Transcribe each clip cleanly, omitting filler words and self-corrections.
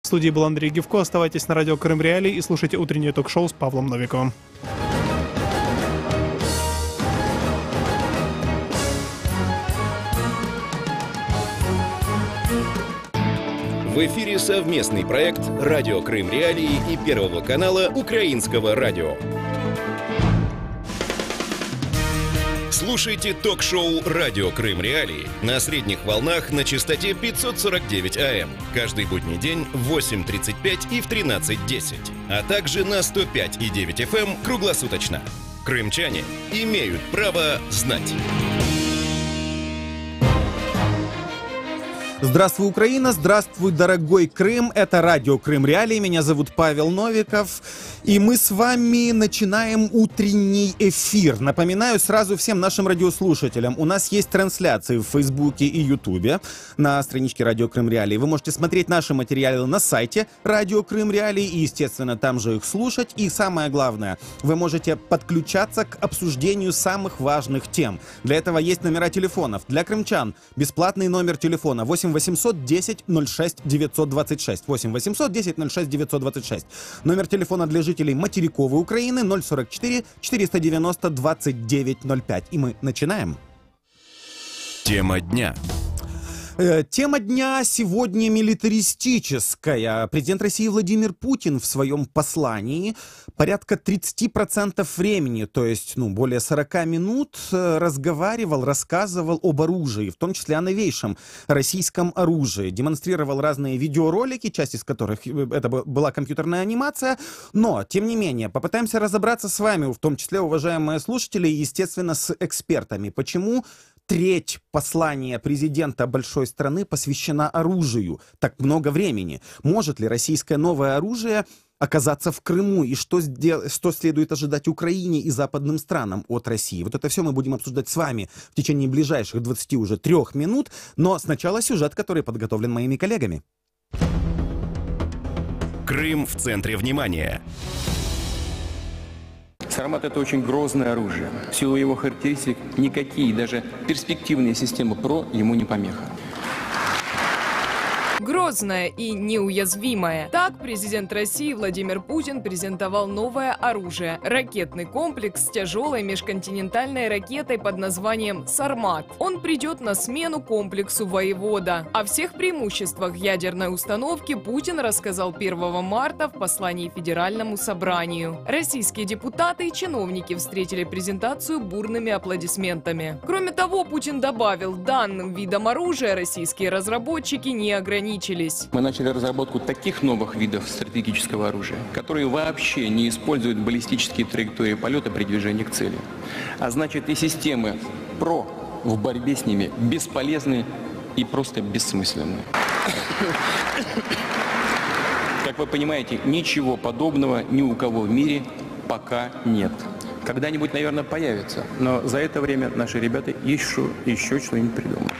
В студии был Андрей Гивко. Оставайтесь на радио Крым Реалии и слушайте утреннее ток-шоу с Павлом Новиковым. В эфире совместный проект «Радио Крым Реалии» и Первого канала Украинского радио. Слушайте ток-шоу «Радио Крым Реалии» на средних волнах на частоте 549 АМ каждый будний день в 8:35 и в 13:10, а также на 105,9 FM круглосуточно. Крымчане имеют право знать. Здравствуй, Украина! Здравствуй, дорогой Крым! Это радио Крым Реалии. Меня зовут Павел Новиков. И мы с вами начинаем утренний эфир. Напоминаю сразу всем нашим радиослушателям. У нас есть трансляции в Фейсбуке и Ютубе на страничке Радио Крым Реалии. Вы можете смотреть наши материалы на сайте Радио Крым Реалии и, естественно, там же их слушать. И самое главное, вы можете подключаться к обсуждению самых важных тем. Для этого есть номера телефонов. Для крымчан бесплатный номер телефона 8 800 10 06 926. 8 800 10 06 926. Номер телефона для жителей материковой Украины 044 490 2905. И мы начинаем. Тема дня. Тема дня сегодня милитаристическая. Президент России Владимир Путин в своем послании порядка 30% времени, то есть более 40 минут, рассказывал об оружии, в том числе о новейшем российском оружии. Демонстрировал разные видеоролики, часть из которых это была компьютерная анимация. Но, тем не менее, попытаемся разобраться с вами, в том числе, уважаемые слушатели, и, естественно, с экспертами. Почему треть послания президента большой страны посвящена оружию? Так много времени. Может ли российское новое оружие оказаться в Крыму? И что следует ожидать Украине и западным странам от России? Вот это все мы будем обсуждать с вами в течение ближайших 23 минут. Но сначала сюжет, который подготовлен моими коллегами. Крым в центре внимания. «Сармат» — это очень грозное оружие. В силу его характеристик никакие, даже перспективные системы ПРО ему не помеха. Грозная и неуязвимая. Так президент России Владимир Путин презентовал новое оружие – ракетный комплекс с тяжелой межконтинентальной ракетой под названием «Сармат». Он придет на смену комплексу «Воевода». О всех преимуществах ядерной установки Путин рассказал 1 марта в послании Федеральному собранию. Российские депутаты и чиновники встретили презентацию бурными аплодисментами. Кроме того, Путин добавил, данным видом оружия российские разработчики не ограничились. Мы начали разработку таких новых видов стратегического оружия, которые вообще не используют баллистические траектории полета при движении к цели. А значит, и системы ПРО в борьбе с ними бесполезны и просто бессмысленны. Как вы понимаете, ничего подобного ни у кого в мире пока нет. Когда-нибудь, наверное, появится, но за это время наши ребята еще что-нибудь придумают.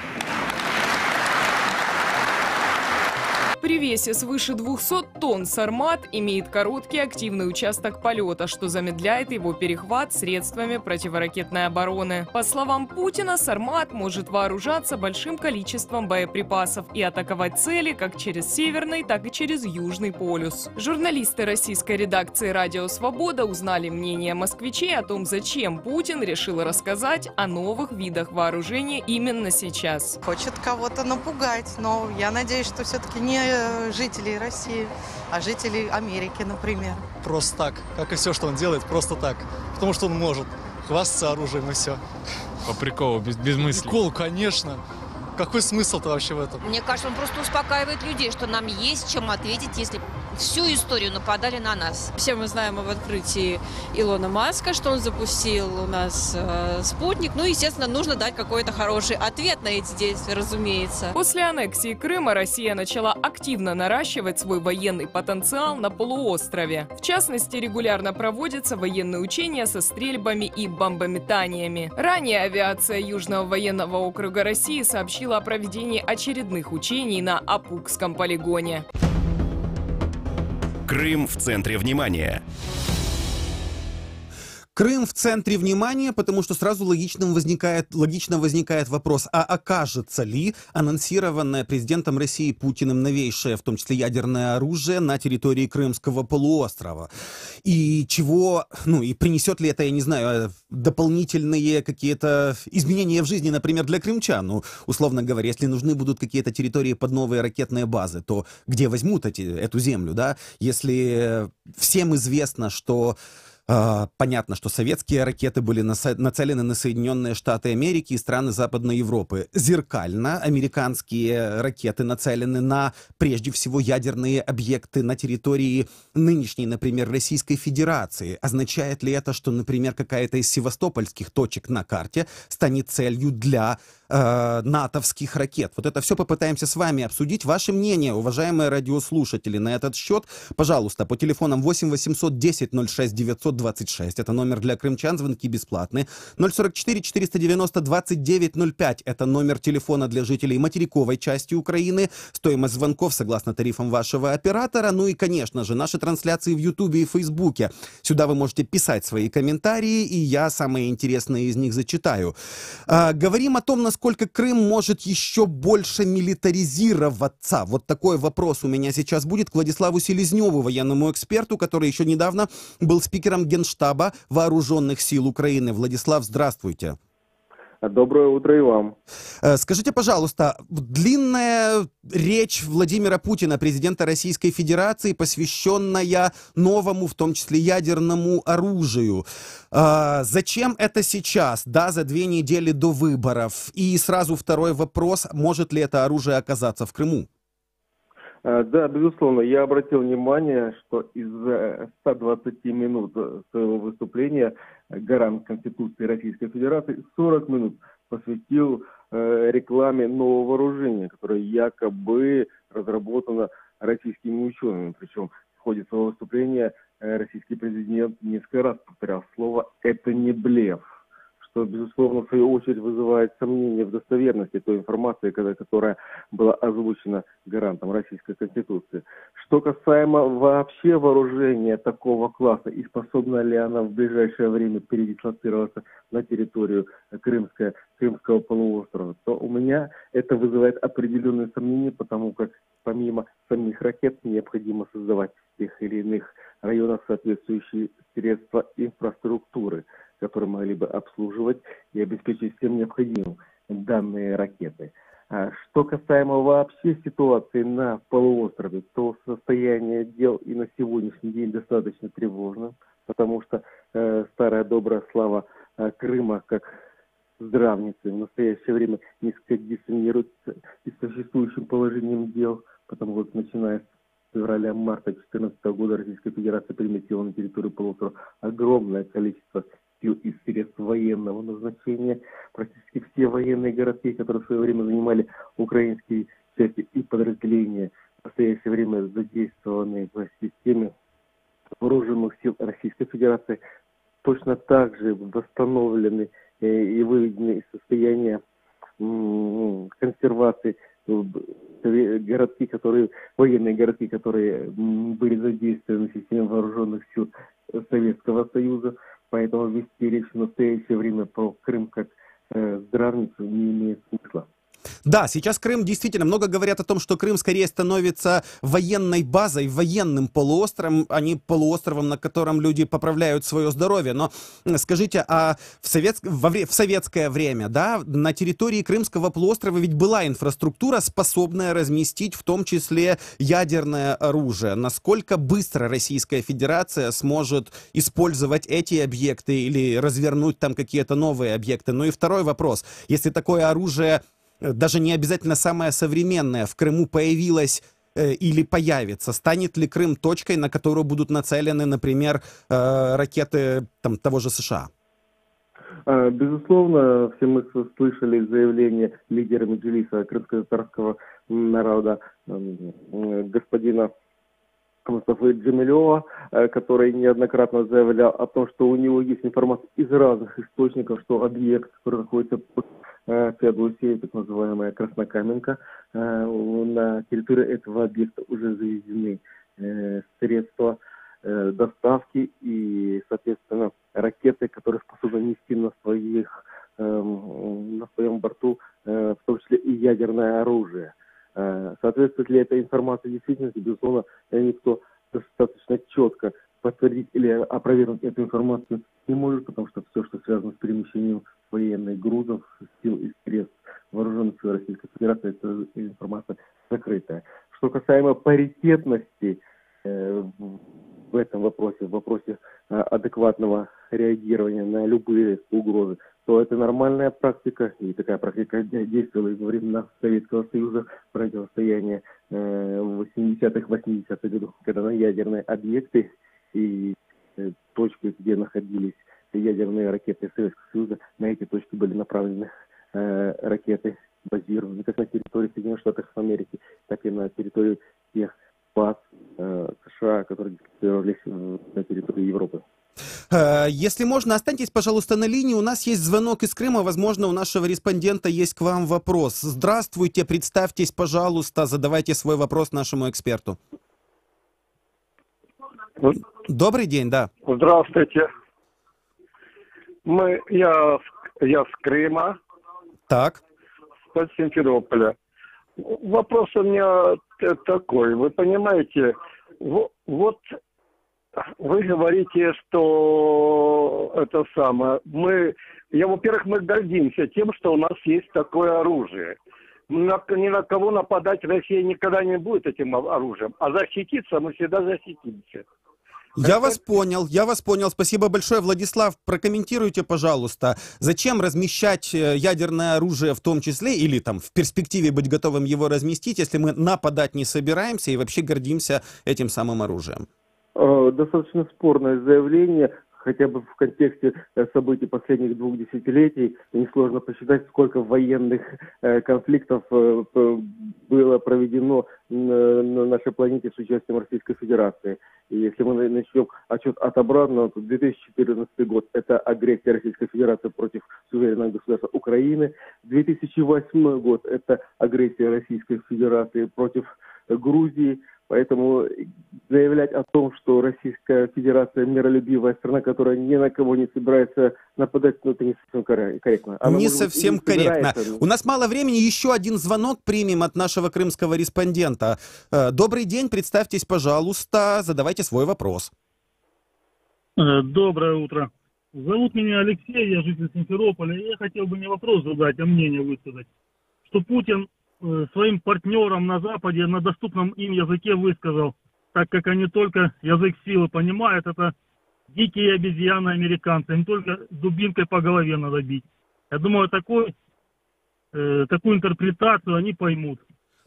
При весе свыше 200 тонн «Сармат» имеет короткий активный участок полета, что замедляет его перехват средствами противоракетной обороны. По словам Путина, «Сармат» может вооружаться большим количеством боеприпасов и атаковать цели как через Северный, так и через Южный полюс. Журналисты российской редакции «Радио Свобода» узнали мнение москвичей о том, зачем Путин решил рассказать о новых видах вооружения именно сейчас. Хочет кого-то напугать, но я надеюсь, что все-таки не жителей России, а жителей Америки, например. Просто так, как и все, что он делает, просто так. Потому что он может хвастаться оружием и все. По приколу, без мысли. Прикол, конечно. Какой смысл-то вообще в этом? Мне кажется, он просто успокаивает людей, что нам есть чем ответить, если всю историю нападали на нас. Все мы знаем об открытии Илона Маска, что он запустил у нас спутник. Ну, естественно, нужно дать какой-то хороший ответ на эти действия, разумеется. После аннексии Крыма Россия начала активно наращивать свой военный потенциал на полуострове. В частности, регулярно проводятся военные учения со стрельбами и бомбометаниями. Ранее авиация Южного военного округа России сообщила о проведении очередных учений на Апукском полигоне. Крым в центре внимания. Крым в центре внимания, потому что сразу логично возникает вопрос, а окажется ли анонсированное президентом России Путиным новейшее, в том числе ядерное оружие, на территории Крымского полуострова? И и принесет ли это, я не знаю, дополнительные какие-то изменения в жизни, например, для крымчан? Ну, условно говоря, если нужны будут какие-то территории под новые ракетные базы, то где возьмут эту землю, да? Если всем известно, что понятно, что советские ракеты были нацелены на Соединенные Штаты Америки и страны Западной Европы. Зеркально американские ракеты нацелены на, прежде всего, ядерные объекты на территории нынешней, например, Российской Федерации. Означает ли это, что, например, какая-то из севастопольских точек на карте станет целью для натовских ракет? Вот это все попытаемся с вами обсудить. Ваше мнение, уважаемые радиослушатели, на этот счет, пожалуйста, по телефонам 8 800 10 06 926, это номер для крымчан, звонки бесплатные, 044 490 29 05, это номер телефона для жителей материковой части Украины, стоимость звонков согласно тарифам вашего оператора, ну и, конечно же, наши трансляции в Ютубе и Фейсбуке. Сюда вы можете писать свои комментарии, и я самые интересные из них зачитаю. Говорим о том, насколько Крым может еще больше милитаризироваться. Вот такой вопрос у меня сейчас будет к Владиславу Селезневу, военному эксперту, который еще недавно был спикером Генштаба Вооруженных сил Украины. Владислав, здравствуйте. Доброе утро и вам. Скажите, пожалуйста, длинная речь Владимира Путина, президента Российской Федерации, посвященная новому, в том числе ядерному оружию. Зачем это сейчас, да, за 2 недели до выборов? И сразу второй вопрос, может ли это оружие оказаться в Крыму? Да, безусловно, я обратил внимание, что из 120 минут своего выступления гарант Конституции Российской Федерации 40 минут посвятил рекламе нового вооружения, которое якобы разработано российскими учеными. Причем в ходе своего выступления российский президент несколько раз повторял слово «это не блеф», что, безусловно, в свою очередь вызывает сомнения в достоверности той информации, которая была озвучена гарантом Российской Конституции. Что касаемо вообще вооружения такого класса и способна ли она в ближайшее время передислоцироваться на территорию Крымского полуострова, то у меня это вызывает определенные сомнения, потому как помимо самих ракет необходимо создавать в тех или иных районах соответствующие средства инфраструктуры, которые могли бы обслуживать и обеспечить всем необходимым данные ракеты. Что касаемо вообще ситуации на полуострове, то состояние дел и на сегодняшний день достаточно тревожно, потому что старая добрая слава Крыма как здравницы в настоящее время несколько диссонируется и с существующим положением дел, потому как начиная с февраля-марта 2014 года Российская Федерация переместила на территорию полуострова огромное количество сил и средств военного назначения. Практически все военные городки, которые в свое время занимали украинские части и подразделения, в настоящее время задействованы в системе вооруженных сил Российской Федерации, точно так же восстановлены и выведены из состояния консервации военные городки, которые были задействованы в системе вооруженных сил Советского Союза. Поэтому вести речь в настоящее время про Крым как здравницу не имеет смысла. Да, сейчас Крым действительно, много говорят о том, что Крым скорее становится военной базой, военным полуостровом, а не полуостровом, на котором люди поправляют свое здоровье. Но скажите, а в советское время, да, на территории Крымского полуострова ведь была инфраструктура, способная разместить в том числе ядерное оружие. Насколько быстро Российская Федерация сможет использовать эти объекты или развернуть там какие-то новые объекты? Ну и второй вопрос. Если такое оружие, даже не обязательно самое современное, в Крыму появилось или появится, станет ли Крым точкой, на которую будут нацелены, например, ракеты того же США? Безусловно, все мы слышали заявление лидера Меджлиса крымско-татарского народа господина Мустафы Джемилева, который неоднократно заявлял о том, что у него есть информация из разных источников, что объект, который находится под Феодосией, так называемая Краснокаменка, на территории этого объекта уже завезены средства доставки и, соответственно, ракет ракеты, которые способны нести на своем борту, в том числе и ядерное оружие. Соответствует ли эта информация действительности? Безусловно, никто достаточно четко подтвердить или опровергнуть эту информацию не может, потому что все, что связано с перемещением военных грузов, сил и средств вооруженных сил Российской Федерации, это информация закрытая. Что касаемо паритетности в этом вопросе, в вопросе адекватного реагирования на любые угрозы, то это нормальная практика, и такая практика действовала и во времена Советского Союза, противостояние в 80-х, 80-х годах, когда на ядерные объекты и точки, где находились ядерные ракеты Советского Союза, на эти точки были направлены ракеты, базированные как на территории Соединенных Штатов Америки, так и на территории тех баз США, которые дислоцировались на территории Европы. Если можно, останьтесь, пожалуйста, на линии. У нас есть звонок из Крыма. Возможно, у нашего респондента есть к вам вопрос. Здравствуйте, представьтесь, пожалуйста, задавайте свой вопрос нашему эксперту. Добрый день, да. Здравствуйте. Я с Крыма. Так. С Симферополя. Вопрос у меня такой. Вы понимаете, вот вы говорите, что это самое. Во-первых, мы гордимся тем, что у нас есть такое оружие. Ни на кого нападать Россия никогда не будет этим оружием. А защититься мы всегда защитимся. Я вас понял. Спасибо большое. Владислав, прокомментируйте, пожалуйста, зачем размещать ядерное оружие в том числе, или там в перспективе быть готовым его разместить, если мы нападать не собираемся и вообще гордимся этим самым оружием? Достаточно спорное заявление, хотя бы в контексте событий последних 2 десятилетий. Несложно посчитать, сколько военных конфликтов было проведено на нашей планете с участием Российской Федерации. И если мы начнем отчет от обратного, то 2014 год – это агрессия Российской Федерации против суверенного государства Украины. 2008 год – это агрессия Российской Федерации против Грузии. Поэтому заявлять о том, что Российская Федерация миролюбивая страна, которая ни на кого не собирается нападать, это не совсем корректно. Не совсем корректно. У нас мало времени, еще один звонок примем от нашего крымского респондента. Добрый день, представьтесь, пожалуйста, задавайте свой вопрос. Доброе утро. Зовут меня Алексей, я житель Симферополя. Я хотел бы не вопрос задать, а мнение высказать. Что Путин своим партнерам на Западе на доступном им языке высказал, так как они только язык силы понимают, это дикие обезьяны американцы, им только дубинкой по голове надо бить. Я думаю, такую интерпретацию они поймут.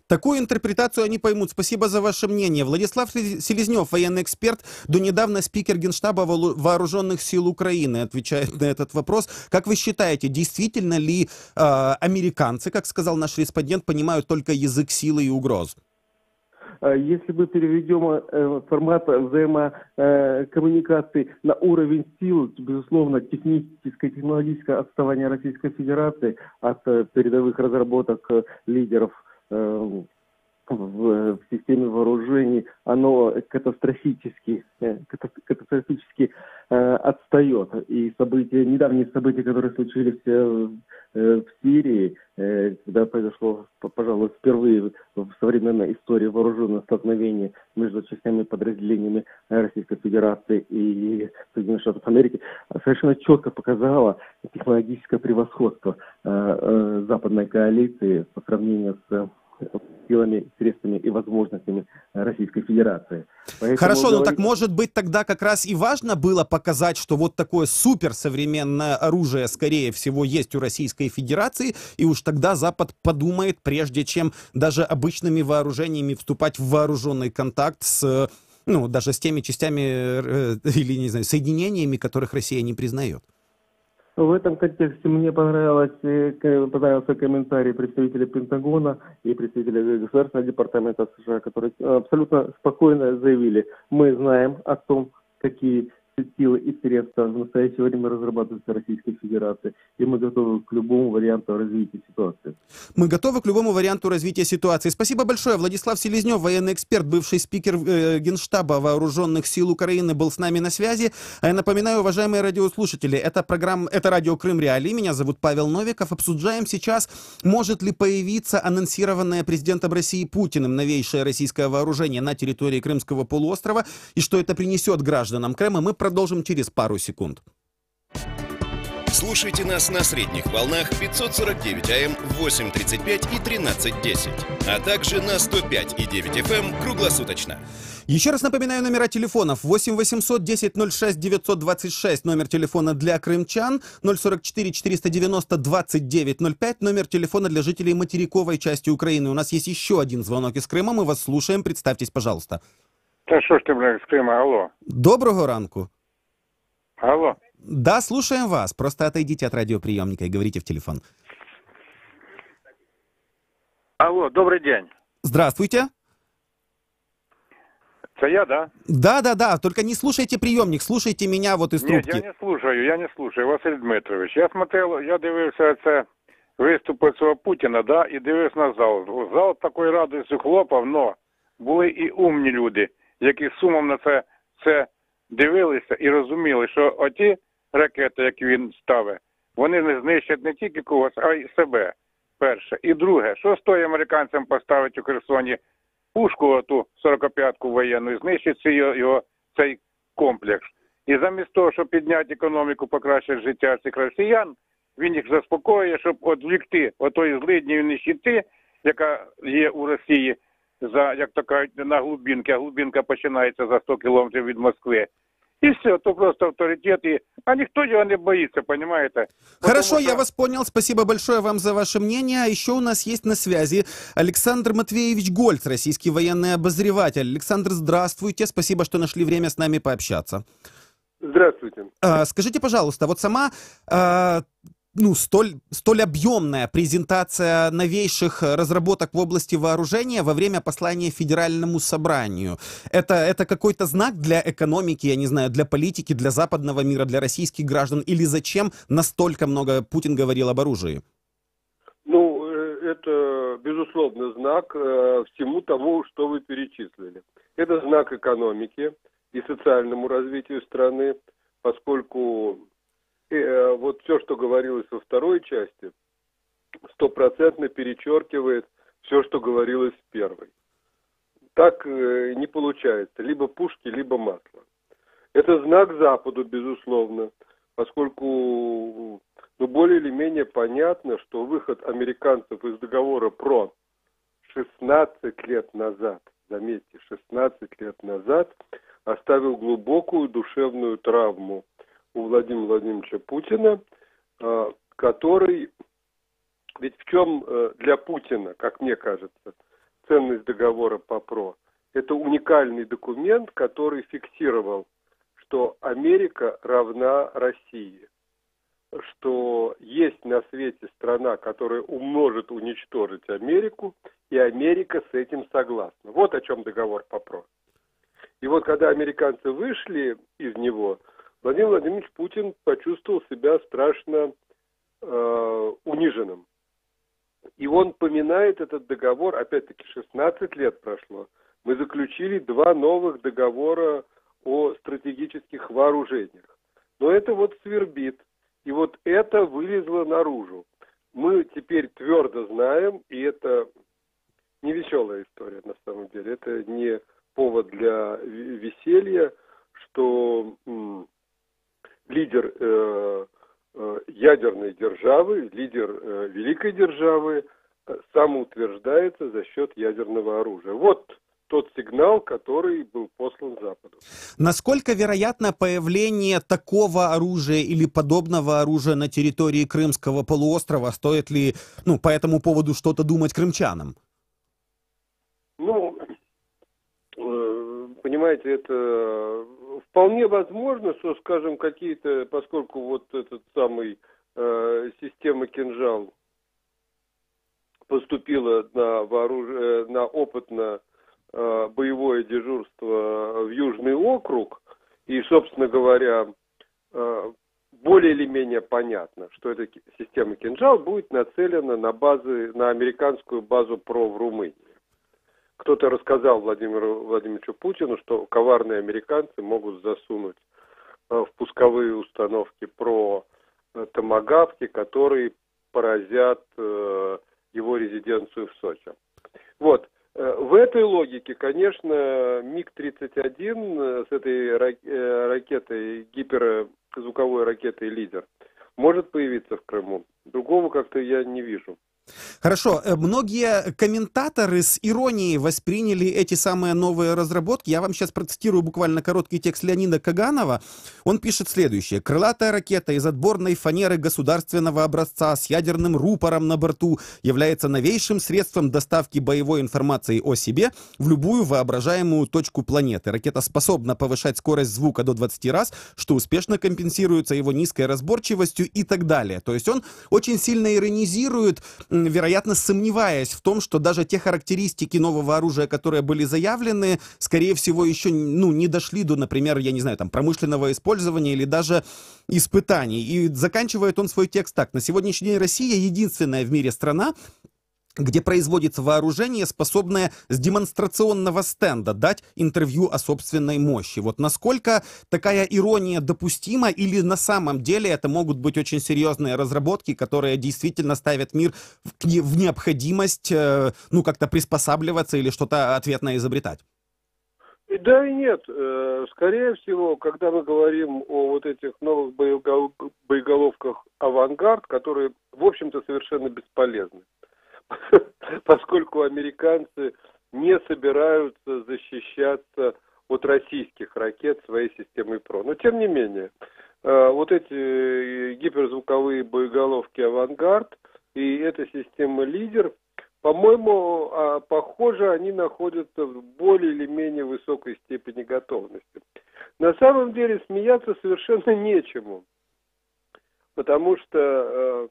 Такую интерпретацию они поймут. Спасибо за ваше мнение. Владислав Селезнев, военный эксперт, до недавно спикер Генштаба Вооруженных сил Украины, отвечает на этот вопрос. Как вы считаете, действительно ли американцы, как сказал наш респондент, понимают только язык силы и угроз? Если мы переведем формат взаимокоммуникации на уровень сил, то, безусловно, технологическое отставание Российской Федерации от передовых разработок лидеров в системе вооружений, оно катастрофически отстает. И недавние события, которые случились в Сирии, когда произошло, пожалуй, впервые в современной истории вооруженное столкновение между частями подразделениями Российской Федерации и Соединенных Штатов Америки, совершенно четко показало технологическое превосходство западной коалиции по сравнению с силами, средствами и возможностями Российской Федерации. Поэтому хорошо, но так может быть тогда как раз и важно было показать, что вот такое суперсовременное оружие, скорее всего, есть у Российской Федерации, и уж тогда Запад подумает, прежде чем даже обычными вооружениями вступать в вооруженный контакт с, даже с теми частями или, не знаю, соединениями, которых Россия не признает. В этом контексте мне понравился комментарий представителей Пентагона и представителей Государственного департамента США, которые абсолютно спокойно заявили: мы знаем о том, какие силы и средства в настоящее время разрабатываются Российской Федерацией, и мы готовы к любому варианту развития ситуации. Мы готовы к любому варианту развития ситуации. Спасибо большое. Владислав Селезнев, военный эксперт, бывший спикер Генштаба Вооруженных сил Украины, был с нами на связи. А я напоминаю, уважаемые радиослушатели, это радио Крым Реалии. Меня зовут Павел Новиков. Обсуждаем сейчас, может ли появиться анонсированное президентом России Путиным новейшее российское вооружение на территории Крымского полуострова и что это принесет гражданам Крыма. Мы продолжим через пару секунд. Слушайте нас на средних волнах 549 АМ в 8:35 и 13:10, а также на 105,9 FM круглосуточно. Еще раз напоминаю номера телефонов. 8 800 10 06 926, номер телефона для крымчан, 044 490 29 05, номер телефона для жителей материковой части Украины. У нас есть еще один звонок из Крыма, мы вас слушаем, представьтесь, пожалуйста. Та що ж ти, блядь, з Крима, алло? Доброго ранку. Алло? Да, слушаем вас. Просто отойдите от радиоприемника и говорите в телефон. Алло, добрий день. Здравствуйте. Це я, да? Да, только не слушайте приемник, слушайте меня вот из трубки. Ні, я не слушаю, Василь Дмитрович. Я дивився це виступи цього Путіна, да, і дивився на зал. Зал такої радості хлопав, но були і умні люди, які сумом на це дивилися і розуміли, що оті ракети, які він ставить, вони не знищать не тільки когось, а й себе, перше. І друге, що стоїть американцям поставити у Херсоні пушку, оту 45-ку воєнну, і знищить цей комплекс. І замість того, щоб підняти економіку, покращити життя цих росіян, він їх заспокоює, щоб відвлекти отої злидньої нищити, яка є у Росії, як то кажуть, на глубинке, а глубинка починається за 100 кілометрів від Москви. И все, то просто авторитет, а никто его не боится, понимаете? Хорошо, я вас понял, спасибо большое вам за ваше мнение. А еще у нас есть на связи Александр Матвеевич Гольц, российский военный обозреватель. Александр, здравствуйте, спасибо, что нашли время с нами пообщаться. Здравствуйте. Скажите, пожалуйста, вот сама столь объемная презентация новейших разработок в области вооружения во время послания Федеральному собранию. Это какой-то знак для экономики, я не знаю, для политики, для западного мира, для российских граждан? Или зачем настолько много Путин говорил об оружии? Это, безусловно, знак всему тому, что вы перечислили. Это знак экономики и социальному развитию страны, поскольку вот все, что говорилось во второй части, 100% перечеркивает все, что говорилось в первой. Так не получается. Либо пушки, либо масло. Это знак Западу, безусловно, поскольку более или менее понятно, что выход американцев из договора ПРО 16 лет назад, заметьте, 16 лет назад, оставил глубокую душевную травму у Владимира Владимировича Путина, который, ведь в чем для Путина, как мне кажется, ценность договора по ПРО? Это уникальный документ, который фиксировал, что Америка равна России, что есть на свете страна, которая может уничтожить Америку, и Америка с этим согласна. Вот о чем договор по ПРО. И вот когда американцы вышли из него, Владимир Владимирович Путин почувствовал себя страшно униженным. И он поминает этот договор, опять-таки 16 лет прошло. Мы заключили 2 новых договора о стратегических вооружениях. Но это вот свербит. И вот это вылезло наружу. Мы теперь твердо знаем, и это не веселая история на самом деле, это не повод для веселья, что лидер ядерной державы, лидер великой державы самоутверждается за счет ядерного оружия. Вот тот сигнал, который был послан Западу. Насколько вероятно появление такого оружия или подобного оружия на территории Крымского полуострова? Стоит ли по этому поводу что-то думать крымчанам? Понимаете, это вполне возможно, что, скажем, какие-то, поскольку вот этот самый система «Кинжал» поступила на опытно боевое дежурство в Южный округ, И, собственно говоря, более или менее понятно, что эта система «Кинжал» будет нацелена на американскую базу ПРО в Румынии. Кто-то рассказал Владимиру Владимировичу Путину, что коварные американцы могут засунуть в пусковые установки ПРО томагавки, которые поразят его резиденцию в Сочи. Вот. В этой логике, конечно, МиГ-31 с этой ракетой, гиперзвуковой ракетой «Лидер», может появиться в Крыму. Другого как-то я не вижу. Хорошо, многие комментаторы с иронией восприняли эти самые новые разработки. Я вам сейчас процитирую буквально короткий текст Леонида Каганова. Он пишет следующее. «Крылатая ракета из отборной фанеры государственного образца с ядерным рупором на борту является новейшим средством доставки боевой информации о себе в любую воображаемую точку планеты. Ракета способна повышать скорость звука до 20 раз, что успешно компенсируется его низкой разборчивостью» и так далее. То есть он очень сильно иронизирует, вероятно, сомневаясь в том, что даже те характеристики нового оружия, которые были заявлены, скорее всего, еще не дошли до, например, я не знаю, там, промышленного использования или даже испытаний. И заканчивает он свой текст так. «На сегодняшний день Россия единственная в мире страна, где производится вооружение, способное с демонстрационного стенда дать интервью о собственной мощи». Вот насколько такая ирония допустима, или на самом деле это могут быть очень серьезные разработки, которые действительно ставят мир в необходимость, как-то приспосабливаться или что-то ответное изобретать? Да и нет. Скорее всего, когда мы говорим о вот этих новых боеголовках «Авангард», которые, в общем-то, совершенно бесполезны, поскольку американцы не собираются защищаться от российских ракет своей системой ПРО. Но тем не менее, вот эти гиперзвуковые боеголовки «Авангард» и эта система «Лидер», по-моему, похоже, они находятся в более или менее высокой степени готовности. На самом деле смеяться совершенно нечему, потому что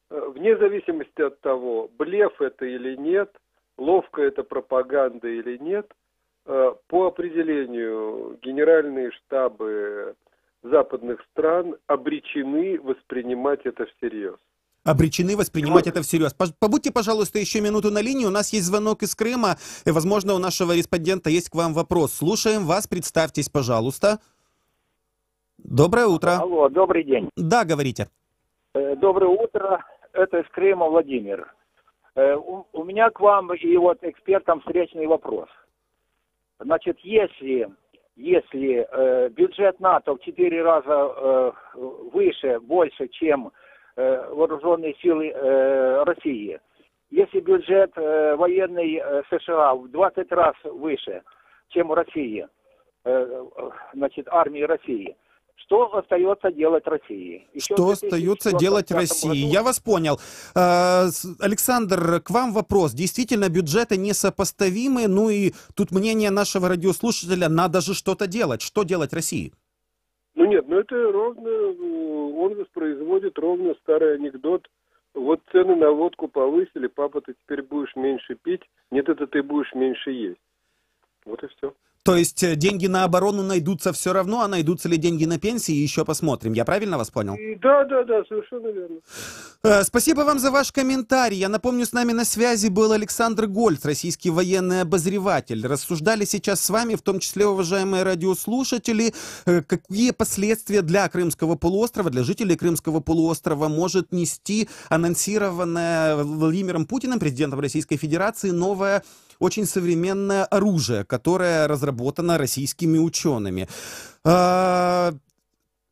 вне зависимости от того, блеф это или нет, ловкая это пропаганда или нет, по определению генеральные штабы западных стран обречены воспринимать это всерьез. Обречены воспринимать это всерьез. Побудьте, пожалуйста, еще минуту на линии. У нас есть звонок из Крыма. И, возможно, у нашего респондента есть к вам вопрос. Слушаем вас. Представьтесь, пожалуйста. Доброе утро. Алло, добрый день. Да, говорите. Доброе утро. Это из Крыма Владимир. У меня к вам и вот экспертам встречный вопрос. Значит, если бюджет НАТО в 4 раза выше, больше, чем вооруженные силы России, если бюджет военный США в 20 раз выше, чем у России, значит, армии России, что остается делать России? Что остается делать России? Я вас понял. Александр, к вам вопрос. Действительно, бюджеты несопоставимы, ну и тут мнение нашего радиослушателя, надо же что-то делать. Что делать России? Это ровно, он воспроизводит ровно старый анекдот. Вот цены на водку повысили, папа, ты теперь будешь меньше пить, нет, это ты будешь меньше есть. Вот и все. То есть деньги на оборону найдутся все равно, а найдутся ли деньги на пенсии, еще посмотрим. Я правильно вас понял? Да, совершенно верно. Спасибо вам за ваш комментарий. Я напомню, с нами на связи был Александр Гольц, российский военный обозреватель. Рассуждали сейчас с вами, в том числе, уважаемые радиослушатели, какие последствия для Крымского полуострова, для жителей Крымского полуострова может нести анонсированное Владимиром Путиным, президентом Российской Федерации, новое очень современное оружие, которое разработано российскими учеными.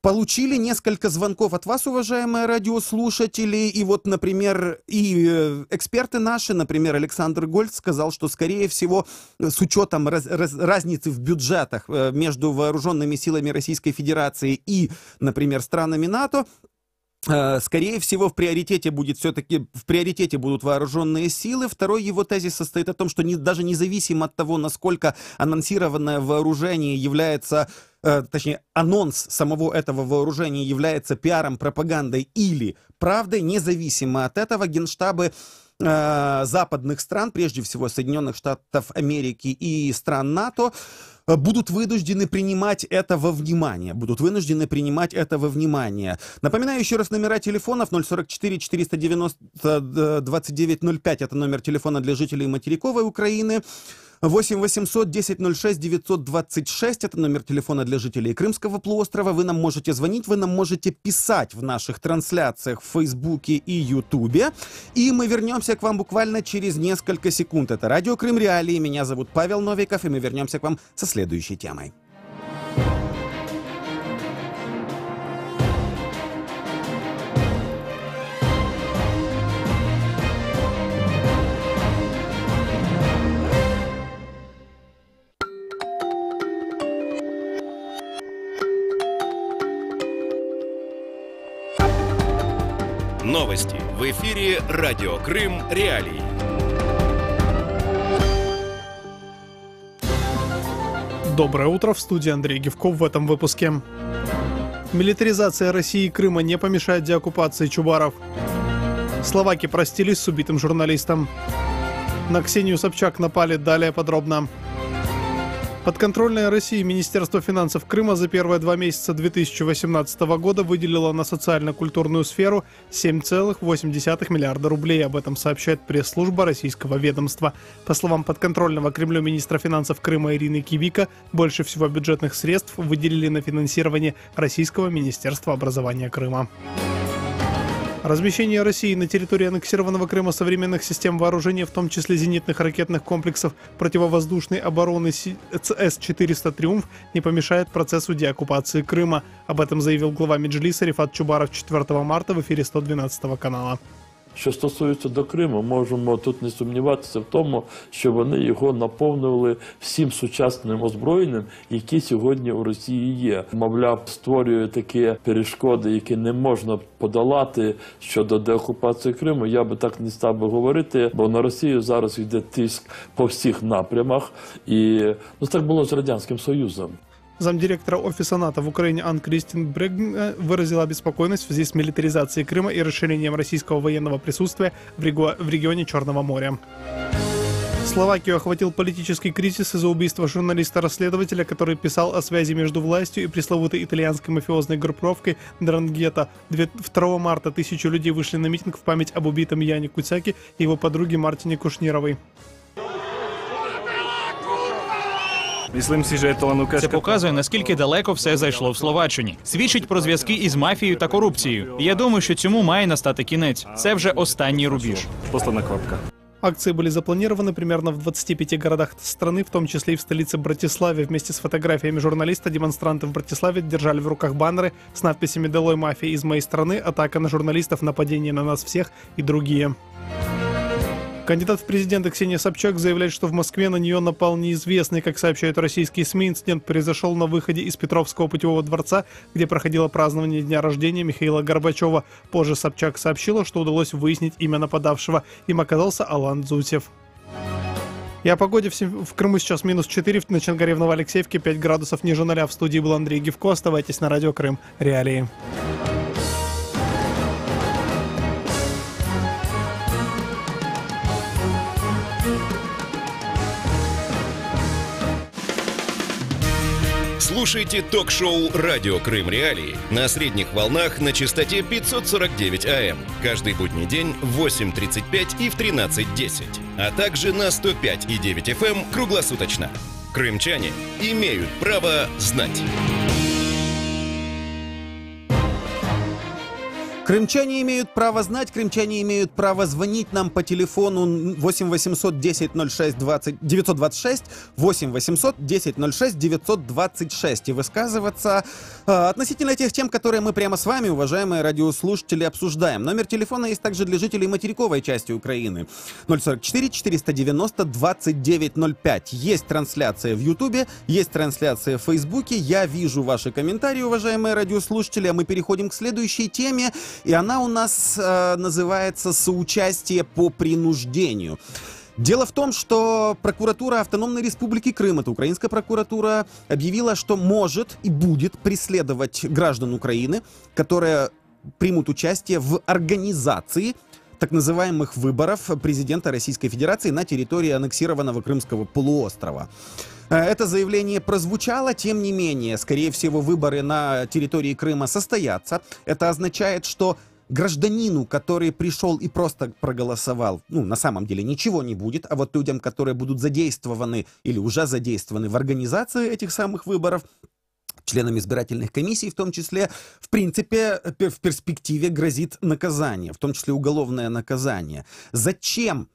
Получили несколько звонков от вас, уважаемые радиослушатели, и вот, например, и эксперты наши, например, Александр Гольц сказал, что, скорее всего, с учетом разницы в бюджетах между вооруженными силами Российской Федерации и, например, странами НАТО, скорее всего, в приоритете будут вооруженные силы. Второй его тезис состоит в том, что даже независимо от того, насколько анонсированное вооружение является, точнее, анонс самого этого вооружения является пиаром, пропагандой или правдой, независимо от этого, генштабы западных стран, прежде всего Соединенных Штатов Америки и стран НАТО, будут вынуждены принимать это во внимание. Напоминаю еще раз номера телефонов 044 490 2905. Это номер телефона для жителей материковой Украины. 8 800 10 06 926. Это номер телефона для жителей Крымского полуострова. Вы нам можете звонить, вы нам можете писать в наших трансляциях в Фейсбуке и Ютубе. И мы вернемся к вам буквально через несколько секунд. Это Радио Крым Реалии. Меня зовут Павел Новиков, и мы вернемся к вам со следующей темой. Новости в эфире Радио Крым Реалии. Доброе утро, в студии Андрей Гевков в этом выпуске. Милитаризация России и Крыма не помешает деоккупации Чубаров. Словаки простились с убитым журналистом. На Ксению Собчак напали, далее подробно. Подконтрольное России Министерство финансов Крыма за первые 2 месяца 2018 года выделило на социально-культурную сферу 7,8 миллиарда рублей. Об этом сообщает пресс-служба российского ведомства. По словам подконтрольного Кремлю министра финансов Крыма Ирины Кивика, больше всего бюджетных средств выделили на финансирование Российского министерства образования Крыма. Размещение России на территории аннексированного Крыма современных систем вооружения, в том числе зенитных ракетных комплексов противовоздушной обороны С-400 «Триумф», не помешает процессу деоккупации Крыма. Об этом заявил глава Меджлиса Рифат Чубаров 4 марта в эфире 112 канала. Що стосується до Криму, можемо тут не сумніватися в тому, що вони його наповнювали всім сучасним озброєнням, які сьогодні у Росії є. Мовляв, створює такі перешкоди, які не можна подолати щодо деокупації Криму. Я би так не став би говорити, бо на Росію зараз йде тиск по всіх напрямах. І так було з Радянським Союзом. Замдиректора Офиса НАТО в Украине Ан Кристин Брегн выразила обеспокоенность в связи с милитаризацией Крыма и расширением российского военного присутствия в регионе Черного моря. Словакию охватил политический кризис из-за убийства журналиста-расследователя, который писал о связи между властью и пресловутой итальянской мафиозной группировкой Дрангета. 2 марта 1000 людей вышли на митинг в память об убитом Яне Куцяке и его подруге Мартине Кушніровій. Це показує, наскільки далеко все зайшло в Словаччині. Свідчить про зв'язки із мафією та корупцією. Я думаю, що цьому має настати кінець. Це вже останній рубіж. Акции были запланированы примерно в 25 городах страны, в том числе и в столице Братиславе. Вместе с фотографиями журналиста демонстранты в Братиславе держали в руках баннеры с надписями «Долой мафия из моей страны», «Атака на журналистов», «Нападение на нас всех» и другие. Кандидат в президенты Ксения Собчак заявляет, что в Москве на нее напал неизвестный. Как сообщают российские СМИ, инцидент произошел на выходе из Петровского путевого дворца, где проходило празднование дня рождения Михаила Горбачева. Позже Собчак сообщила, что удалось выяснить имя нападавшего. Им оказался Алан Дзутьев. И о погоде в Крыму сейчас -4, в Чангаре, в Новоалексеевке 5 градусов ниже 0. В студии был Андрей Гевко. Оставайтесь на Радио Крым Реалии. Слушайте ток-шоу «Радио Крым Реалии» на средних волнах на частоте 549 АМ. Каждый будний день в 8:35 и в 13:10. А также на 105,9 FM круглосуточно. Крымчане имеют право знать. Крымчане имеют право знать, крымчане имеют право звонить нам по телефону 8 800 10 06 926, 8 800 10 06 926 и высказываться относительно тех тем, которые мы прямо с вами, уважаемые радиослушатели, обсуждаем. Номер телефона есть также для жителей материковой части Украины. 044 490 2905. Есть трансляция в Ютубе, есть трансляция в Фейсбуке. Я вижу ваши комментарии, уважаемые радиослушатели, а мы переходим к следующей теме. И она у нас называется «Соучастие по принуждению». Дело в том, что прокуратура Автономной Республики Крым, это украинская прокуратура, объявила, что может и будет преследовать граждан Украины, которые примут участие в организации так называемых выборов президента Российской Федерации на территории аннексированного Крымского полуострова. Это заявление прозвучало, тем не менее, скорее всего, выборы на территории Крыма состоятся. Это означает, что гражданину, который пришел и просто проголосовал, на самом деле ничего не будет, а вот людям, которые будут задействованы или уже задействованы в организации этих самых выборов, членам избирательных комиссий в том числе, в принципе, в перспективе грозит наказание, в том числе уголовное наказание. Зачем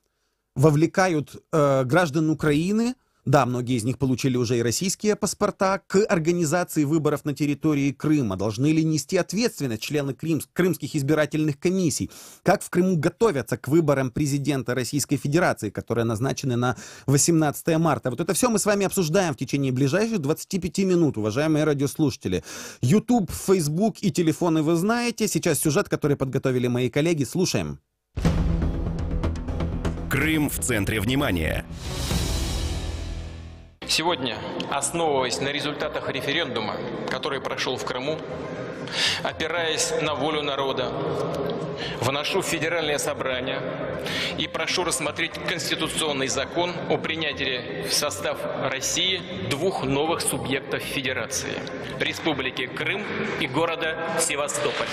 вовлекают граждан Украины, да, многие из них получили уже и российские паспорта, к организации выборов на территории Крыма? Должны ли нести ответственность члены крымских избирательных комиссий? Как в Крыму готовятся к выборам президента Российской Федерации, которые назначены на 18 марта? Вот это все мы с вами обсуждаем в течение ближайших 25 минут, уважаемые радиослушатели. YouTube, Facebook и телефоны вы знаете. Сейчас сюжет, который подготовили мои коллеги. Слушаем. Крым в центре внимания. Сегодня, основываясь на результатах референдума, который прошел в Крыму, опираясь на волю народа, вношу в Федеральное собрание и прошу рассмотреть конституционный закон о принятии в состав России 2 новых субъектов Федерации – Республики Крым и города Севастополь.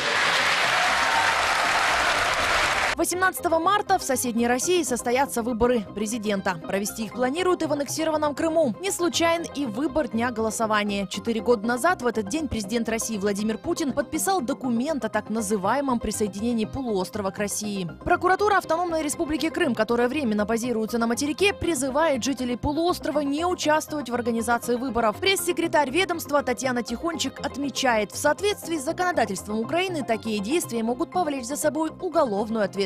18 марта в соседней России состоятся выборы президента. Провести их планируют и в аннексированном Крыму. Не случайен и выбор дня голосования. 4 года назад в этот день президент России Владимир Путин подписал документ о так называемом присоединении полуострова к России. Прокуратура Автономной Республики Крым, которая временно базируется на материке, призывает жителей полуострова не участвовать в организации выборов. Пресс-секретарь ведомства Татьяна Тихончик отмечает, в соответствии с законодательством Украины такие действия могут повлечь за собой уголовную ответственность.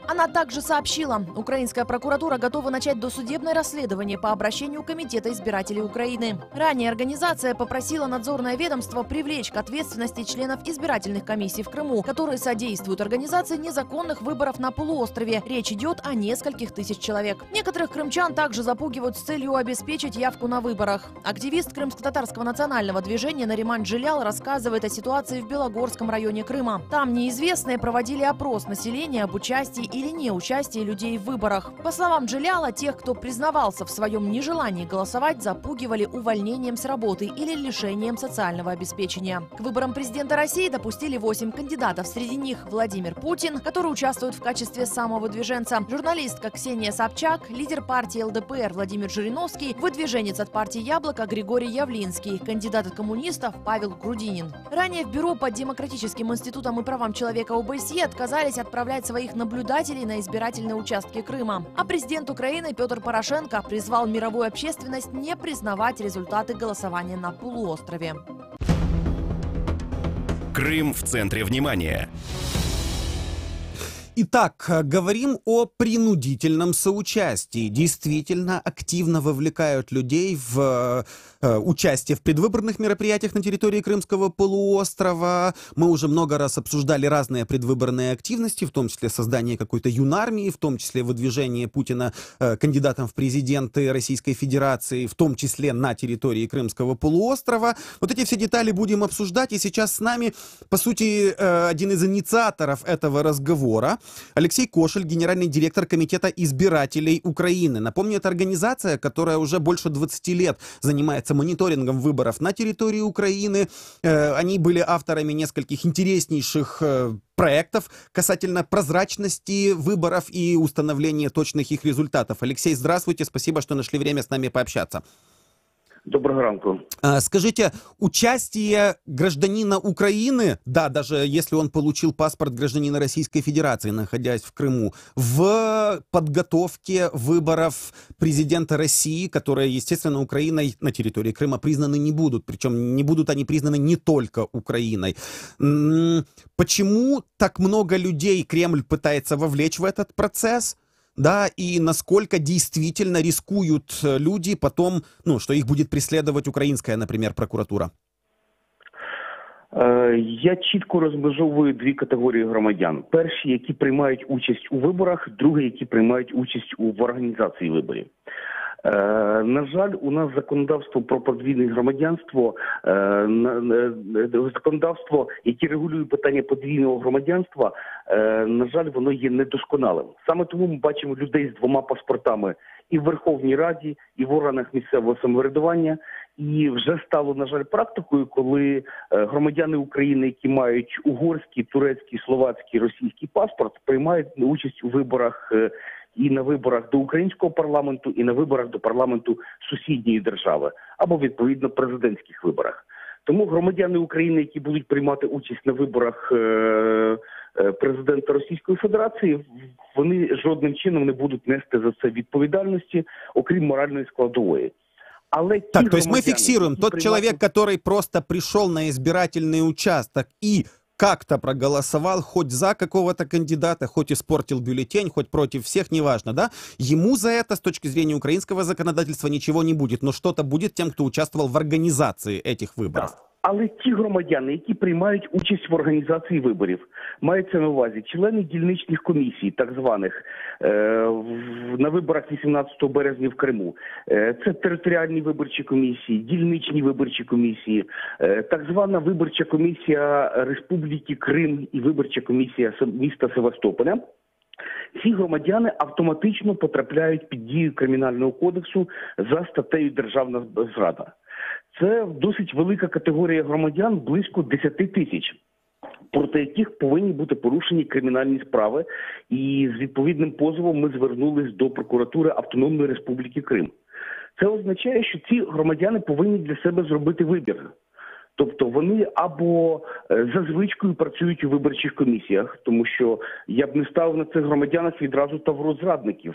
Она также сообщила, украинская прокуратура готова начать досудебное расследование по обращению Комитета избирателей Украины. Ранее организация попросила надзорное ведомство привлечь к ответственности членов избирательных комиссий в Крыму, которые содействуют организации незаконных выборов на полуострове. Речь идет о нескольких тысяч человек. Некоторых крымчан также запугивают с целью обеспечить явку на выборах. Активист крымско-татарского национального движения Нариман Джилял рассказывает о ситуации в Белогорском районе Крыма. Там неизвестные проводили опрос населения об участии или неучастии людей в выборах. По словам Джиляла, тех, кто признавался в своем нежелании голосовать, запугивали увольнением с работы или лишением социального обеспечения. К выборам президента России допустили 8 кандидатов. Среди них Владимир Путин, который участвует в качестве самовыдвиженца, журналистка Ксения Собчак, лидер партии ЛДПР Владимир Жириновский, выдвиженец от партии «Яблоко» Григорий Явлинский, кандидат от коммунистов Павел Грудинин. Ранее в Бюро по демократическим институтам и правам человека ОБСЕ отказались отправлять своих наблюдателей на избирательные участки Крыма. А президент Украины Петр Порошенко призвал мировую общественность не признавать результаты голосования на полуострове. Крым в центре внимания. Итак, говорим о принудительном соучастии. Действительно, активно вовлекают людей в участие в предвыборных мероприятиях на территории Крымского полуострова. Мы уже много раз обсуждали разные предвыборные активности, в том числе создание какой-то юнармии, в том числе выдвижение Путина кандидатом в президенты Российской Федерации, в том числе на территории Крымского полуострова. Вот эти все детали будем обсуждать. И сейчас с нами, по сути, один из инициаторов этого разговора. Алексей Кошель, генеральный директор Комитета избирателей Украины. Напомню, это организация, которая уже больше 20 лет занимается мониторингом выборов на территории Украины. Они были авторами нескольких интереснейших проектов касательно прозрачности выборов и установления точных их результатов. Алексей, здравствуйте, спасибо, что нашли время с нами пообщаться. Доброго ранку. Скажите, участие гражданина Украины, да, даже если он получил паспорт гражданина Российской Федерации, находясь в Крыму, в подготовке выборов президента России, которые, естественно, Украиной на территории Крыма признаны не будут, причем не будут они признаны не только Украиной. Почему так много людей Кремль пытается вовлечь в этот процесс? Да, и насколько действительно рискуют люди потом, что их будет преследовать українська, наприклад, прокуратура? Я чітко розмежовую дві категорії громадян. Перші, які приймають участь у виборах, другі, які приймають участь в організації виборів. На жаль, у нас законодавство про подвійне громадянство, законодавство, яке регулює питання подвійного громадянства, на жаль, воно є недосконалим. Саме тому ми бачимо людей з двома паспортами і в Верховній Раді, і в органах місцевого самоврядування. І вже стало, на жаль, практикою, коли громадяни України, які мають угорський, турецький, словацький, російський паспорт, приймають участь у виборах і на виборах до українського парламенту, і на виборах до парламенту сусідньої держави, або, відповідно, президентських виборах. Тому громадяни України, які будуть приймати участь на виборах президента Російської Федерації, вони жодним чином не будуть нести за це відповідальності, окрім моральної складової. Так, то есть мы фиксируем, тот человек, который просто пришел на избирательный участок и как-то проголосовал хоть за какого-то кандидата, хоть испортил бюллетень, хоть против всех, неважно, да? Ему за это, с точки зрения украинского законодательства, ничего не будет, но что-то будет тем, кто участвовал в организации этих выборов. Але ті громадяни, які приймають участь в організації виборів, мається на увазі члени дільничних комісій, так званих, на виборах 18 березня в Криму. Це територіальні виборчі комісії, дільничні виборчі комісії, так звана виборча комісія Республіки Крим і виборча комісія міста Севастополя. Ці громадяни автоматично потрапляють під дію Кримінального кодексу за статтею «Державна зрада». Це досить велика категорія громадян, близько 10 тисяч, проти яких повинні бути порушені кримінальні справи. І з відповідним позовом ми звернулись до прокуратури Автономної Республіки Крим. Це означає, що ці громадяни повинні для себе зробити вибір. Тобто вони або за звичкою працюють у виборчих комісіях, тому що я б не ставив на цих громадянах відразу таврозрадників.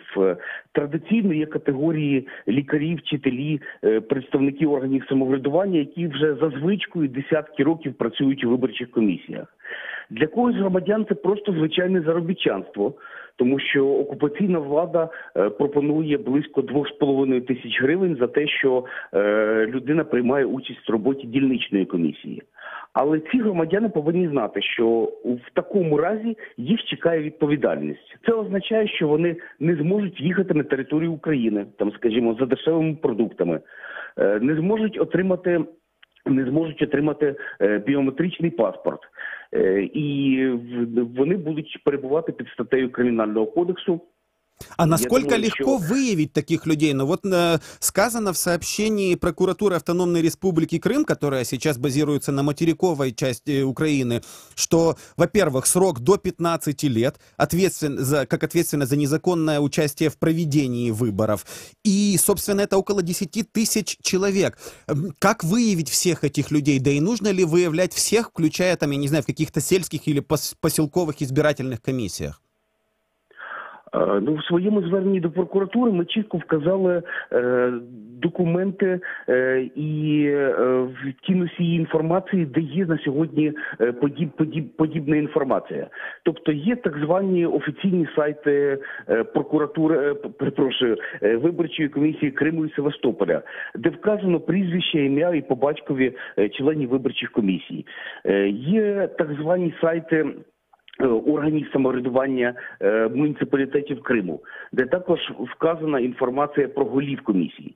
Традиційно є категорії лікарі, вчителі, представники органів самоврядування, які вже за звичкою десятки років працюють у виборчих комісіях. Для когось громадян це просто звичайне заробітчанство, тому що окупаційна влада пропонує близько 2,5 тисяч гривень за те, що людина приймає участь в роботі дільничної комісії. Але ці громадяни повинні знати, що в такому разі їх чекає відповідальність. Це означає, що вони не зможуть їхати на територію України, там, скажімо, за дешевими продуктами, не зможуть отримати біометричний паспорт. І вони будуть перебувати під статтею Кримінального кодексу. А насколько легко выявить таких людей? Ну вот сказано в сообщении прокуратуры Автономной Республики Крым, которая сейчас базируется на материковой части Украины, что, во-первых, срок до 15 лет, как ответственность за незаконное участие в проведении выборов. И, собственно, это около 10 тысяч человек. Как выявить всех этих людей? Да и нужно ли выявлять всех, включая, там, я не знаю, в каких-то сельских или поселковых избирательных комиссиях? Ну, в своєму зверненні до прокуратури ми чітко вказали документи і ті носії інформації, де є на сьогодні подібна інформація. Тобто є так звані офіційні сайти прокуратури, виборчої комісії Криму і Севастополя, де вказано прізвище, ім'я і по батькові членів виборчих комісій. Є так звані сайти органів самоврядування муніципалітетів Криму, де також вказана інформація про голів комісій.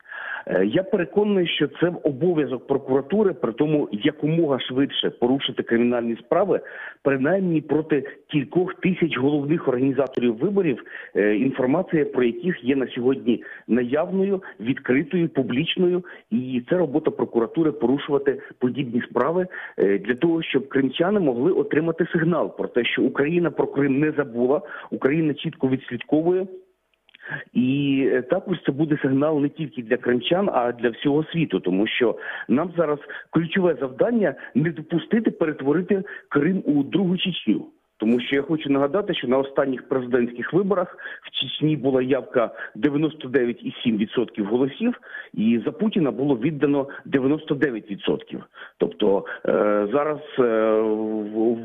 Я переконаний, що це обов'язок прокуратури, при тому якомога швидше порушити кримінальні справи, принаймні проти кількох тисяч головних організаторів виборів, інформація про яких є на сьогодні наявною, відкритою, публічною, і це робота прокуратури порушувати подібні справи для того, щоб кримчани могли отримати сигнал про те, що Україна про Крим не забула, Україна чітко відслідковує. І також це буде сигнал не тільки для кримчан, а для всього світу, тому що нам зараз ключове завдання не допустити перетворити Крим у другу Чечню. Тому що я хочу нагадати, що на останніх президентських виборах в Чечні була явка 99,7% голосів, і за Путіна було віддано 99%. Тобто зараз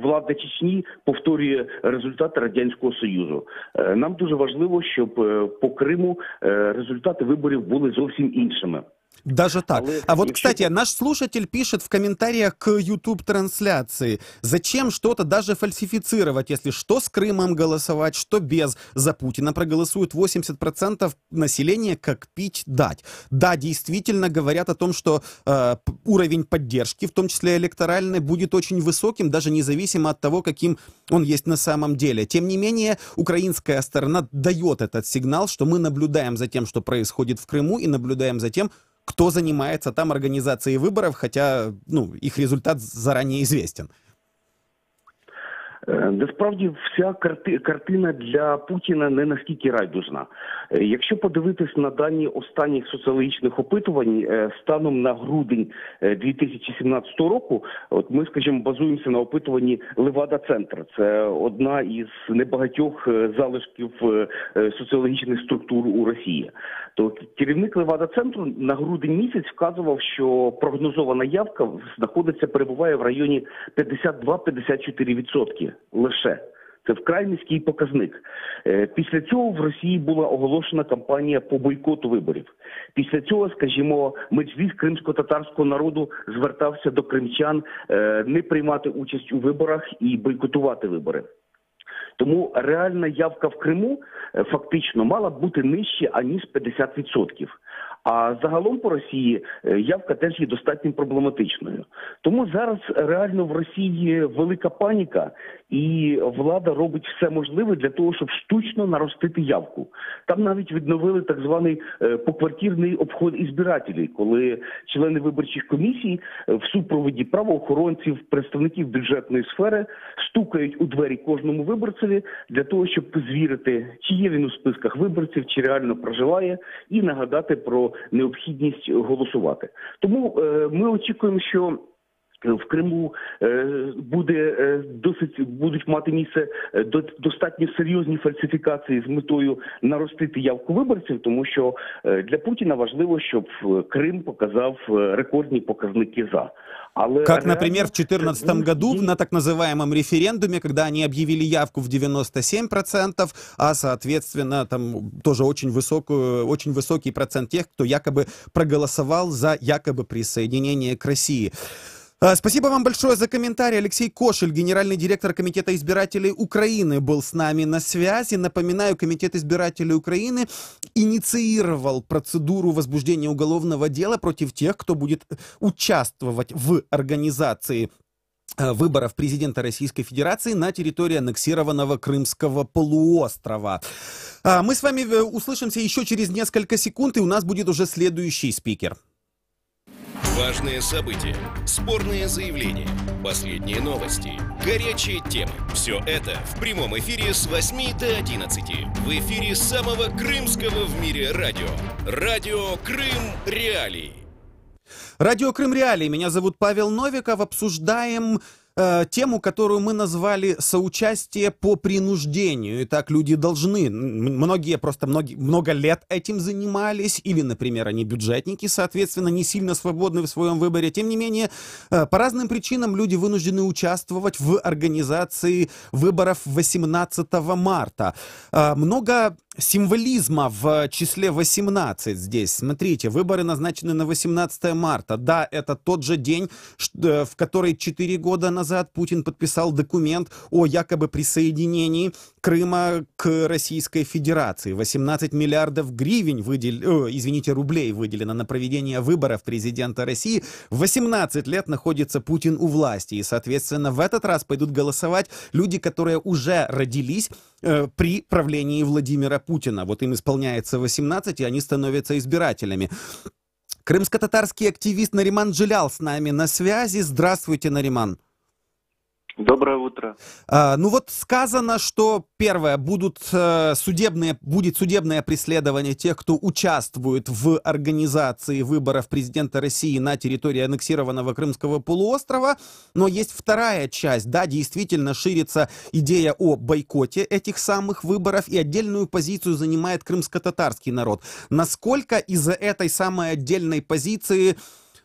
влада Чечні повторює результати Радянського Союзу. Нам дуже важливо, щоб по Криму результати виборів були зовсім іншими. Даже так. А вот, кстати, наш слушатель пишет в комментариях к YouTube-трансляции, зачем что-то даже фальсифицировать, если что с Крымом голосовать, что без. За Путина проголосуют 80% населения, как пить дать. Да, действительно говорят о том, что уровень поддержки, в том числе электоральной, будет очень высоким, даже независимо от того, каким он есть на самом деле. Тем не менее, украинская сторона дает этот сигнал, что мы наблюдаем за тем, что происходит в Крыму, и наблюдаем за тем, кто занимается там организацией выборов, хотя их результат заранее известен. Насправді вся картина для Путіна не наскільки райдужна. Якщо подивитись на дані останніх соціологічних опитувань станом на грудень 2017 року, от ми, скажімо, базуємося на опитуванні Левада-Центр. Це одна із небагатьох залишків соціологічних структур у Росії. То керівник Левада-Центру на грудень місяць вказував, що прогнозована явка перебуває в районі 52-54%. Лише. Це вкрай низький показник. Після цього в Росії була оголошена кампанія по бойкоту виборів. Після цього, скажімо, меджліс кримсько-татарського народу звертався до кримчан не приймати участь у виборах і бойкотувати вибори. Тому реальна явка в Криму фактично мала б бути нижче, аніж 50%. А загалом по Росії явка теж є достатньо проблематичною. Тому зараз реально в Росії велика паніка, і влада робить все можливе для того, щоб штучно наростити явку. Там навіть відновили так званий поквартирний обход ізбирателів, коли члени виборчих комісій в супроводі правоохоронців, представників бюджетної сфери стукають у двері кожному виборцеві для того, щоб звірити, чи є він у списках виборців, чи реально проживає, і нагадати про необхідність голосувати. Тому ми очікуємо, що в Криму будуть мати місце достатньо серйозні фальсифікації з метою наростити явку виборців, тому що для Путіна важливо, щоб Крим показав рекордні показники «за». Как, например, в 2014 году на так называемом референдуме, когда они объявили явку в 97%, а, соответственно, там тоже очень высокий процент тех, кто якобы проголосовал за якобы присоединение к России. Спасибо вам большое за комментарий. Алексей Кошель, генеральный директор Комитета избирателей Украины, был с нами на связи. Напоминаю, Комитет избирателей Украины инициировал процедуру возбуждения уголовного дела против тех, кто будет участвовать в организации выборов президента Российской Федерации на территории аннексированного Крымского полуострова. Мы с вами услышимся еще через несколько секунд, и у нас будет уже следующий спикер. Важные события, спорные заявления, последние новости, горячие темы. Все это в прямом эфире с 8 до 11. В эфире самого крымского в мире радио. Радио Крым Реалии. Радио Крым Реалии. Меня зовут Павел Новиков. Обсуждаем тему, которую мы назвали «Соучастие по принуждению». Итак, люди должны, многие просто много лет этим занимались, или, например, они бюджетники, соответственно, не сильно свободны в своем выборе. Тем не менее, по разным причинам люди вынуждены участвовать в организации выборов 18 марта. Много символизма в числе 18 здесь. Смотрите, выборы назначены на 18 марта. Да, это тот же день, в который 4 года назад Путин подписал документ о якобы присоединении Крыма к Российской Федерации. 18 миллиардов рублей выделено на проведение выборов президента России. 18 лет находится Путин у власти. И, соответственно, в этот раз пойдут голосовать люди, которые уже родились при правлении Владимира Путина. Вот им исполняется 18, и они становятся избирателями. Крымско-татарский активист Нариман Джилял с нами на связи. Здравствуйте, Нариман. Доброе утро. Ну вот сказано, что первое, будет судебное преследование тех, кто участвует в организации выборов президента России на территории аннексированного Крымского полуострова. Но есть вторая часть. Да, действительно ширится идея о бойкоте этих самых выборов, и отдельную позицию занимает крымско-татарский народ. Насколько из-за этой самой отдельной позиции,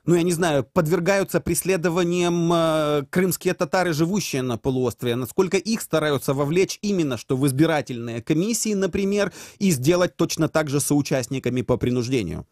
я не знаю, подвергаются преследованиям крымские татары, живущие на полуострове, насколько их стараются вовлечь именно что в избирательные комиссии, например, и сделать точно так же соучастниками по принуждению?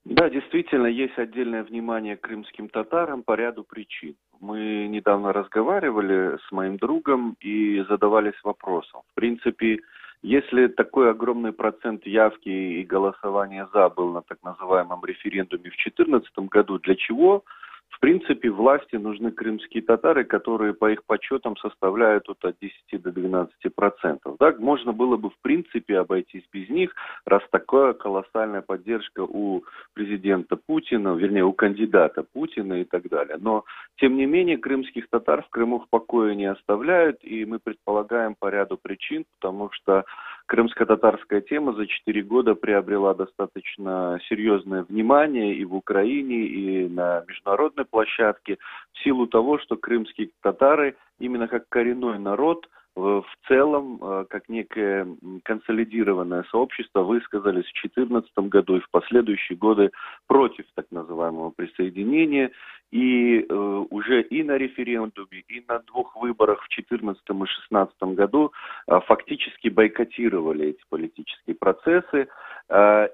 Да, действительно, есть отдельное внимание к крымским татарам по ряду причин. Мы недавно разговаривали с моим другом и задавались вопросом. В принципе, если такой огромный процент явки и голосования «за» был на так называемом референдуме в 2014 году, для чего, в принципе, власти нужны крымские татары, которые по их подсчетам составляют от 10 до 12%. Да, можно было бы, в принципе, обойтись без них, раз такая колоссальная поддержка у президента Путина, вернее, у кандидата Путина и так далее. Но, тем не менее, крымских татар в Крыму в покое не оставляют, и мы предполагаем по ряду причин, потому что крымско-татарская тема за 4 года приобрела достаточно серьезное внимание и в Украине, и на международной площадке, в силу того, что крымские татары именно как коренной народ в целом, как некое консолидированное сообщество, высказались в 2014 году и в последующие годы против так называемого присоединения. И уже и на референдуме, и на 2 выборах в 2014 и 2016 году фактически бойкотировали эти политические процессы.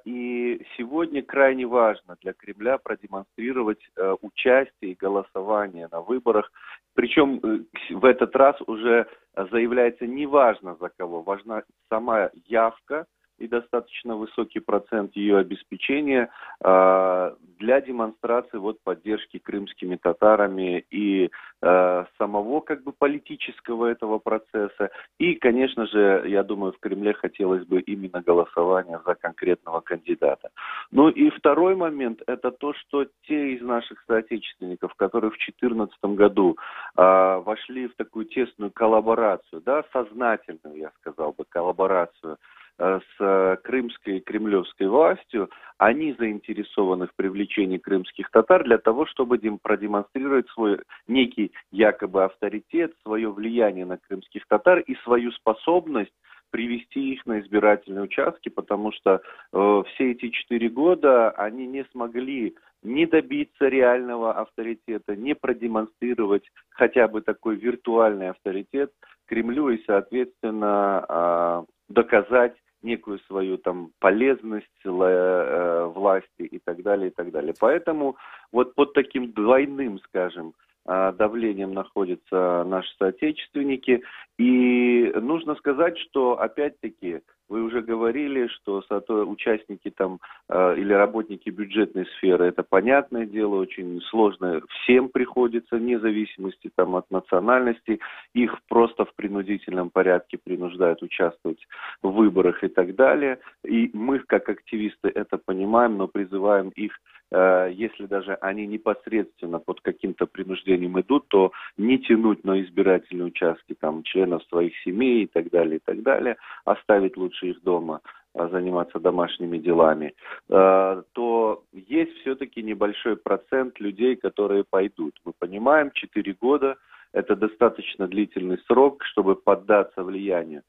И сегодня крайне важно для Кремля продемонстрировать участие и голосование на выборах. Причем в этот раз уже заявляется не важно за кого, важна сама явка и достаточно высокий процент ее обеспечения для демонстрации поддержки крымскими татарами и самого политического этого процесса. И, конечно же, я думаю, в Кремле хотелось бы именно голосования за конкретного кандидата. Ну и второй момент – это то, что те из наших соотечественников, которые в 2014 году вошли в такую тесную коллаборацию, да, сознательную, я сказал бы, коллаборацию с крымской и кремлевской властью, они заинтересованы в привлечении крымских татар для того, чтобы продемонстрировать свой некий якобы авторитет, свое влияние на крымских татар и свою способность привести их на избирательные участки, потому что все эти 4 года они не смогли не добиться реального авторитета, не продемонстрировать хотя бы такой виртуальный авторитет Кремлю и, соответственно, доказать некую свою полезность власти и так далее, и так далее. Поэтому под таким двойным, скажем, давлением находятся наши соотечественники. И нужно сказать, что, опять-таки, вы уже говорили, что участники или работники бюджетной сферы, это понятное дело, очень сложно всем приходится, вне зависимости от национальности. Их просто в принудительном порядке принуждают участвовать в выборах и так далее. И мы, как активисты, это понимаем, но призываем их, если даже они непосредственно под каким-то принуждением идут, то не тянуть на избирательные участки членов своих семей и так далее, оставить лучше их дома, заниматься домашними делами, то есть все-таки небольшой процент людей, которые пойдут. Мы понимаем, 4 года – это достаточно длительный срок, чтобы поддаться влиянию.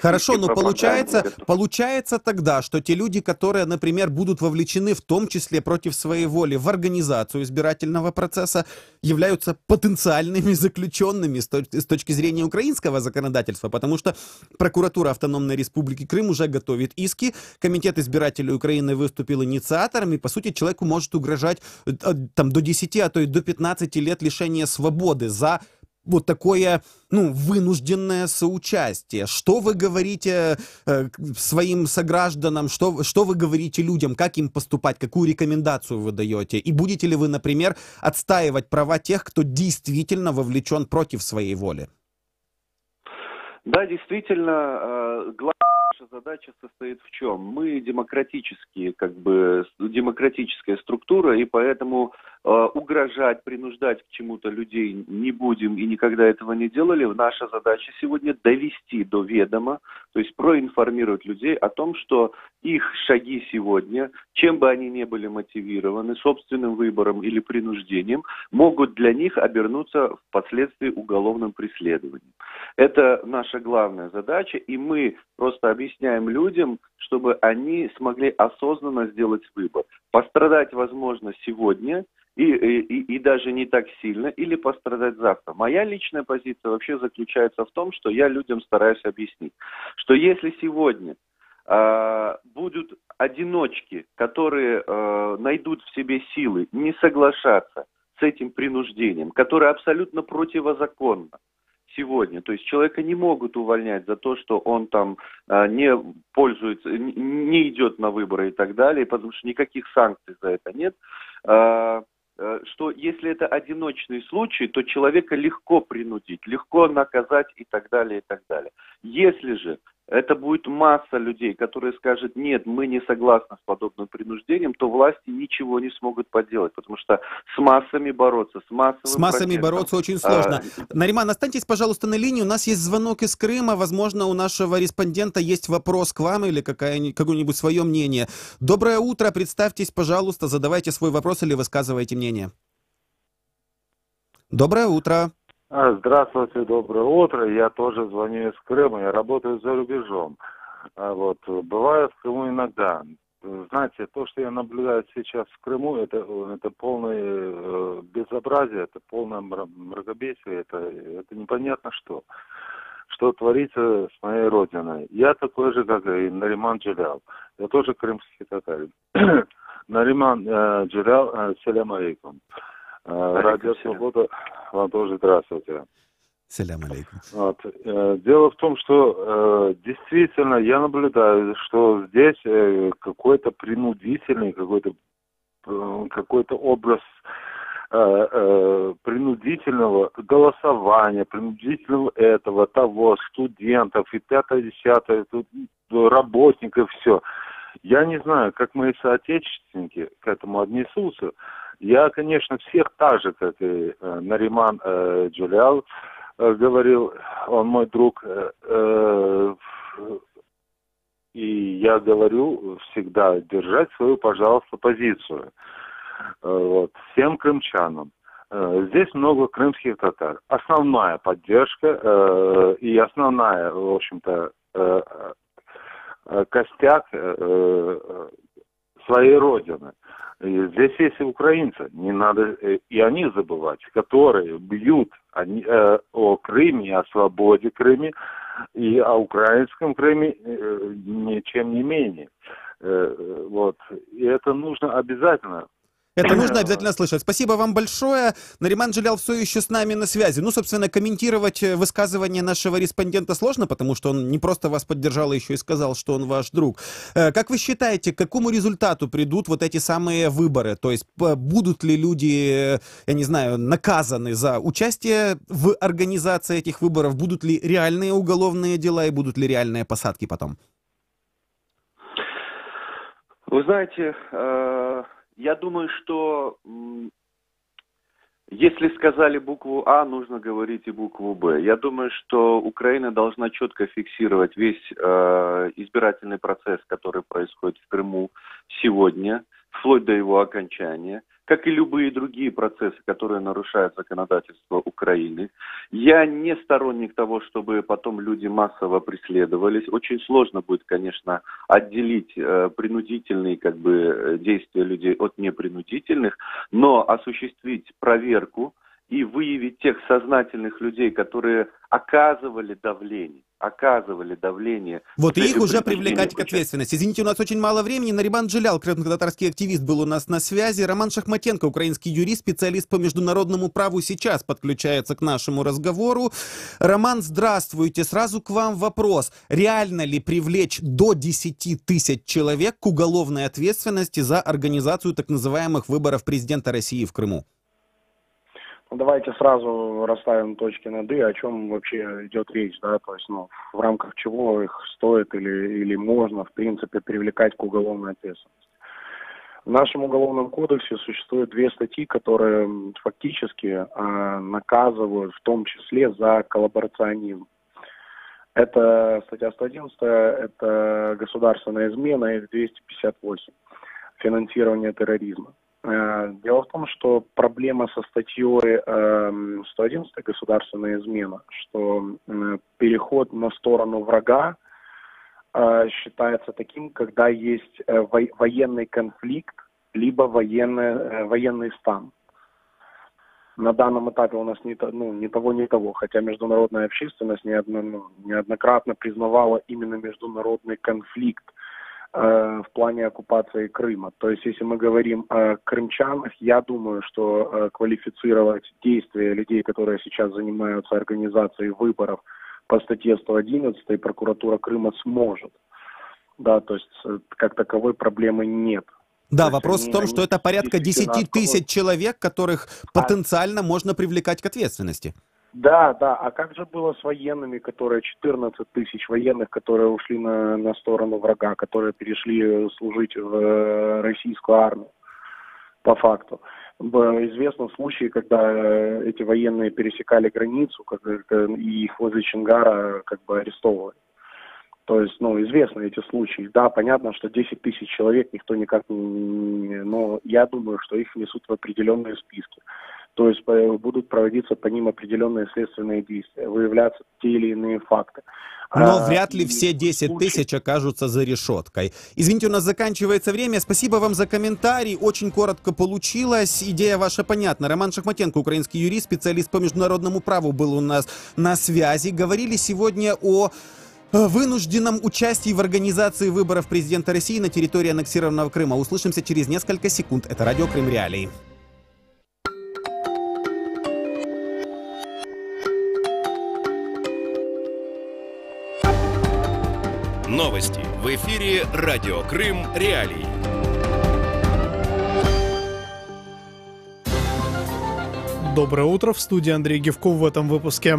Хорошо, но получается тогда, что те люди, которые, например, будут вовлечены в том числе против своей воли в организацию избирательного процесса, являются потенциальными заключенными с точки зрения украинского законодательства, потому что прокуратура Автономной Республики Крым уже готовит иски, Комитет избирателей Украины выступил инициатором, и, по сути, человеку может угрожать до 10, а то и до 15 лет лишения свободы за такое, вынужденное соучастие. Что вы говорите своим согражданам, что вы говорите людям, как им поступать, какую рекомендацию вы даете? И будете ли вы, например, отстаивать права тех, кто действительно вовлечен против своей воли? Да, действительно, главная наша задача состоит в чем? Мы демократическая структура, и поэтому угрожать, принуждать к чему-то людей не будем и никогда этого не делали. Наша задача сегодня довести до ведома, то есть проинформировать людей о том, что их шаги сегодня, чем бы они ни были мотивированы, собственным выбором или принуждением, могут для них обернуться впоследствии уголовным преследованием. Это наша главная задача, и мы просто объясняем людям, чтобы они смогли осознанно сделать выбор. Пострадать возможно сегодня, и даже не так сильно, или пострадать завтра. Моя личная позиция вообще заключается в том, что я людям стараюсь объяснить, что если сегодня будут одиночки, которые найдут в себе силы не соглашаться с этим принуждением, которое абсолютно противозаконно сегодня. То есть человека не могут увольнять за то, что он там не пользуется, не идет на выборы и так далее, потому что никаких санкций за это нет. Что если это одиночный случай, то человека легко принудить, легко наказать и так далее, и так далее. Если же это будет масса людей, которые скажут, нет, мы не согласны с подобным принуждением, то власти ничего не смогут поделать, потому что с массами бороться, с массовым С массами протестом, бороться очень сложно. Нариман, останьтесь, пожалуйста, на линии. У нас есть звонок из Крыма. Возможно, у нашего респондента есть вопрос к вам или какое-нибудь свое мнение. Доброе утро. Представьтесь, пожалуйста, задавайте свой вопрос или высказывайте мнение. Доброе утро. Здравствуйте, доброе утро. Я тоже звоню из Крыма, я работаю за рубежом. Бываю в Крыму иногда. Знаете, то, что я наблюдаю сейчас в Крыму, это полное безобразие, это полное мракобесие, это непонятно что творится с моей родиной. Я такой же, как и Нариман Джелял. Я тоже крымский татарин. Нариман Джелял, салям алейкум. Радио Свобода, вам тоже здравствуйте. Салям алейкум. Дело в том, что действительно я наблюдаю, что здесь какой-то принудительный, какой-то образ принудительного голосования, принудительного того, студентов и 5-10, работников, все. Я не знаю, как мои соотечественники к этому отнесутся. Я, конечно, всех так же, как и Нариман Джелял говорил, он мой друг, и я говорю всегда держать свою, пожалуйста, позицию. Всем крымчанам. Здесь много крымских татар. Основная поддержка и основная, в общем-то, костяк своей родины. И здесь есть и украинцы, не надо и о них забывать, которые бьют о Крыме, о свободе Крыме и о украинском Крыме ничем не менее. И это нужно обязательно. Это нужно обязательно слышать. Спасибо вам большое. Нариман Джелял все еще с нами на связи. Собственно, комментировать высказывание нашего респондента сложно, потому что он не просто вас поддержал, а еще и сказал, что он ваш друг. Как вы считаете, к какому результату придут вот эти самые выборы? То есть будут ли люди, я не знаю, наказаны за участие в организации этих выборов? Будут ли реальные уголовные дела и будут ли реальные посадки потом? Вы знаете... Я думаю, что если сказали букву А, нужно говорить и букву Б. Я думаю, что Украина должна четко фиксировать весь избирательный процесс, который происходит в Крыму сегодня, вплоть до его окончания, как и любые другие процессы, которые нарушают законодательство Украины. Я не сторонник того, чтобы потом люди массово преследовались. Очень сложно будет, конечно, отделить принудительные действия людей от непринудительных, но осуществить проверку и выявить тех сознательных людей, которые оказывали давление. И их уже привлекать к ответственности. Извините, у нас очень мало времени. Нариман Джелял, крымско-татарский активист, был у нас на связи. Роман Шахматенко, украинский юрист, специалист по международному праву, сейчас подключается к нашему разговору. Роман, здравствуйте. Сразу к вам вопрос. Реально ли привлечь до 10 тысяч человек к уголовной ответственности за организацию так называемых выборов президента России в Крыму? Давайте сразу расставим точки над «и», о чем вообще идет речь, да, то есть, в рамках чего их стоит или можно, в принципе, привлекать к уголовной ответственности. В нашем уголовном кодексе существует 2 статьи, которые фактически наказывают в том числе за коллаборационизм. Это статья 111, это государственная измена, и 258, финансирование терроризма. Дело в том, что проблема со статьей 111 государственная измена, что переход на сторону врага считается таким, когда есть военный конфликт, либо военный стан. на данном этапе у нас ни того, ни того, хотя международная общественность неоднократно признавала именно международный конфликт в плане оккупации Крыма. То есть, если мы говорим о крымчанах, я думаю, что квалифицировать действия людей, которые сейчас занимаются организацией выборов по статье 111, прокуратура Крыма сможет. Да, то есть, как таковой проблемы нет. Да, вопрос в том, что это порядка 10 тысяч человек, которых потенциально можно привлекать к ответственности. Да, а как же было с военными, 14 тысяч военных, которые ушли на сторону врага, которые перешли служить в российскую армию, по факту? Известны случаи, когда эти военные пересекали границу, и их возле Чонгара арестовывали. То есть, известны эти случаи. Да, понятно, что 10 тысяч человек никто никак не... Но я думаю, что их внесут в определенные списки. То есть будут проводиться по ним определенные следственные действия, выявляться те или иные факты. Но вряд ли все 10 тысяч окажутся за решеткой. Извините, у нас заканчивается время. Спасибо вам за комментарий. Очень коротко получилось. Идея ваша понятна. Роман Шахматенко, украинский юрист, специалист по международному праву, был у нас на связи. Говорили сегодня о вынужденном участии в организации выборов президента России на территории аннексированного Крыма. Услышимся через несколько секунд. Это Радио Крым Реалии. Новости в эфире Радио Крым Реалии. Доброе утро, в студии Андрей Гевков в этом выпуске.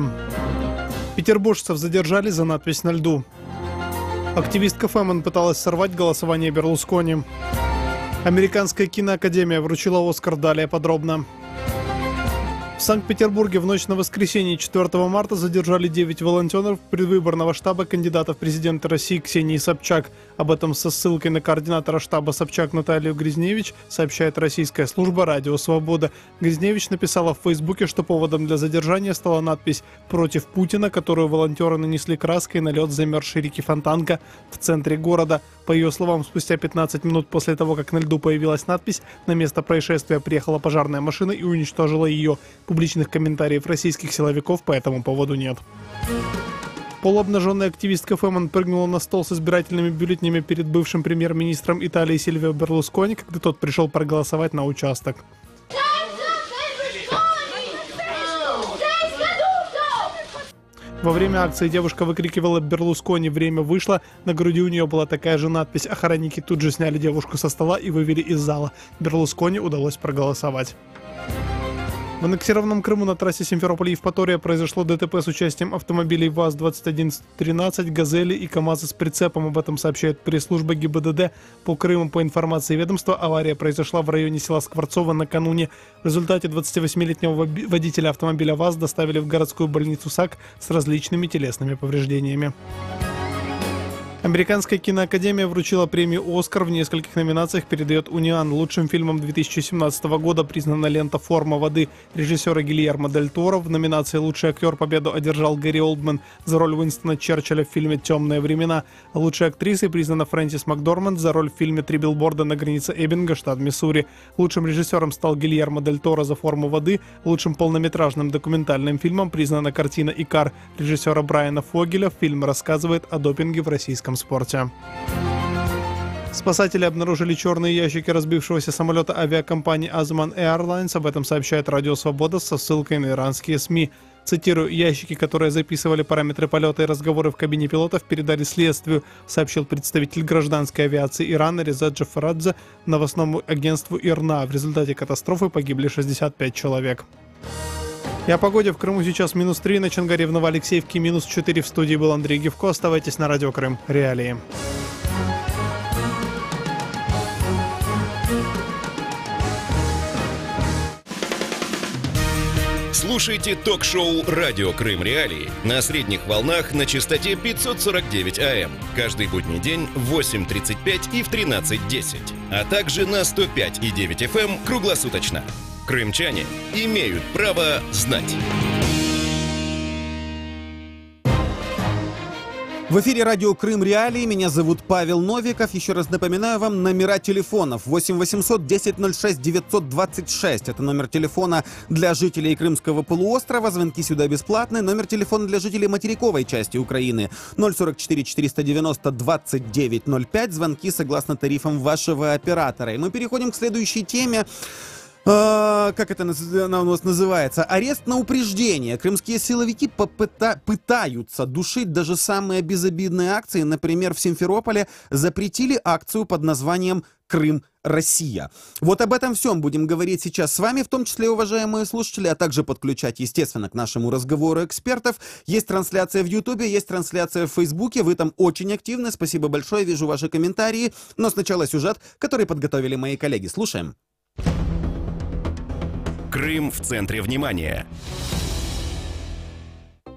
Петербуржцев задержали за надпись на льду. Активистка Фемон пыталась сорвать голосование Берлускони. Американская киноакадемия вручила Оскар, далее подробно. В Санкт-Петербурге в ночь на воскресенье 4 марта задержали 9 волонтеров предвыборного штаба кандидата в президенты России Ксении Собчак. Об этом со ссылкой на координатора штаба Собчак Наталью Гризневич сообщает российская служба «Радио Свобода». Гризневич написала в Фейсбуке, что поводом для задержания стала надпись «Против Путина», которую волонтеры нанесли краской на лед замерзшей реки Фонтанка в центре города. По ее словам, спустя 15 минут после того, как на льду появилась надпись, на место происшествия приехала пожарная машина и уничтожила ее. Публичных комментариев российских силовиков по этому поводу нет. Полуобнаженная активистка Фемон прыгнула на стол с избирательными бюллетенями перед бывшим премьер-министром Италии Сильвио Берлускони, когда тот пришел проголосовать на участок. Во время акции девушка выкрикивала «Берлускони, время вышло». На груди у нее была такая же надпись. Охранники тут же сняли девушку со стола и вывели из зала. Берлускони удалось проголосовать. В аннексированном Крыму на трассе Симферополь-Евпатория произошло ДТП с участием автомобилей ВАЗ-2113, «Газели» и КАМАЗа с прицепом. Об этом сообщает пресс-служба ГИБДД. По Крыму, по информации ведомства, авария произошла в районе села Скворцово накануне. В результате 28-летнего водителя автомобиля ВАЗ доставили в городскую больницу САК с различными телесными повреждениями. Американская киноакадемия вручила премию «Оскар» в нескольких номинациях, передает «Униан». Лучшим фильмом 2017 года признана лента «Форма воды» режиссера Гильермо Дель Торо. В номинации «Лучший актер» победу одержал Гэри Олдман за роль Уинстона Черчилля в фильме «Темные времена». Лучшей актрисой признана Фрэнсис Макдорманд за роль в фильме «Три билборда на границе Эббинга», штат Миссури. Лучшим режиссером стал Гильермо Дель Торо за «Форму воды». Лучшим полнометражным документальным фильмом признана картина «Икар» режиссера Брайана Фогеля. Фильм рассказывает о допинге в российском спорте. Спасатели обнаружили черные ящики разбившегося самолета авиакомпании Azman Airlines. Об этом сообщает Радио Свобода со ссылкой на иранские СМИ. Цитирую: «Ящики, которые записывали параметры полета и разговоры в кабине пилотов, передали следствию», сообщил представитель гражданской авиации Ирана Реза Джафарадзе новостному агентству ИРНА. В результате катастрофы погибли 65 человек. И о погоде. В Крыму сейчас -3, на Чонгаре, в Новоалексеевке -4. В студии был Андрей Гевко. Оставайтесь на Радио Крым Реалии. Слушайте ток-шоу «Радио Крым Реалии» на средних волнах на частоте 549 АМ. Каждый будний день в 8:35 и в 13:10. А также на 105,9 FM круглосуточно. Крымчане имеют право знать. В эфире радио Крым Реалии. Меня зовут Павел Новиков. Еще раз напоминаю вам номера телефонов 8 800 1006 926. Это номер телефона для жителей Крымского полуострова. Звонки сюда бесплатные. Номер телефона для жителей материковой части Украины 044 490 2905. Звонки согласно тарифам вашего оператора. И мы переходим к следующей теме. Как это она у нас называется? Арест на упреждение. Крымские силовики пытаются душить даже самые безобидные акции. Например, в Симферополе запретили акцию под названием «Крым. Россия». Вот об этом всем будем говорить сейчас с вами, в том числе, уважаемые слушатели, а также подключать, естественно, к нашему разговору экспертов. Есть трансляция в Ютубе, есть трансляция в Фейсбуке. Вы там очень активны. Спасибо большое, вижу ваши комментарии. Но сначала сюжет, который подготовили мои коллеги. Слушаем. Крым в центре внимания.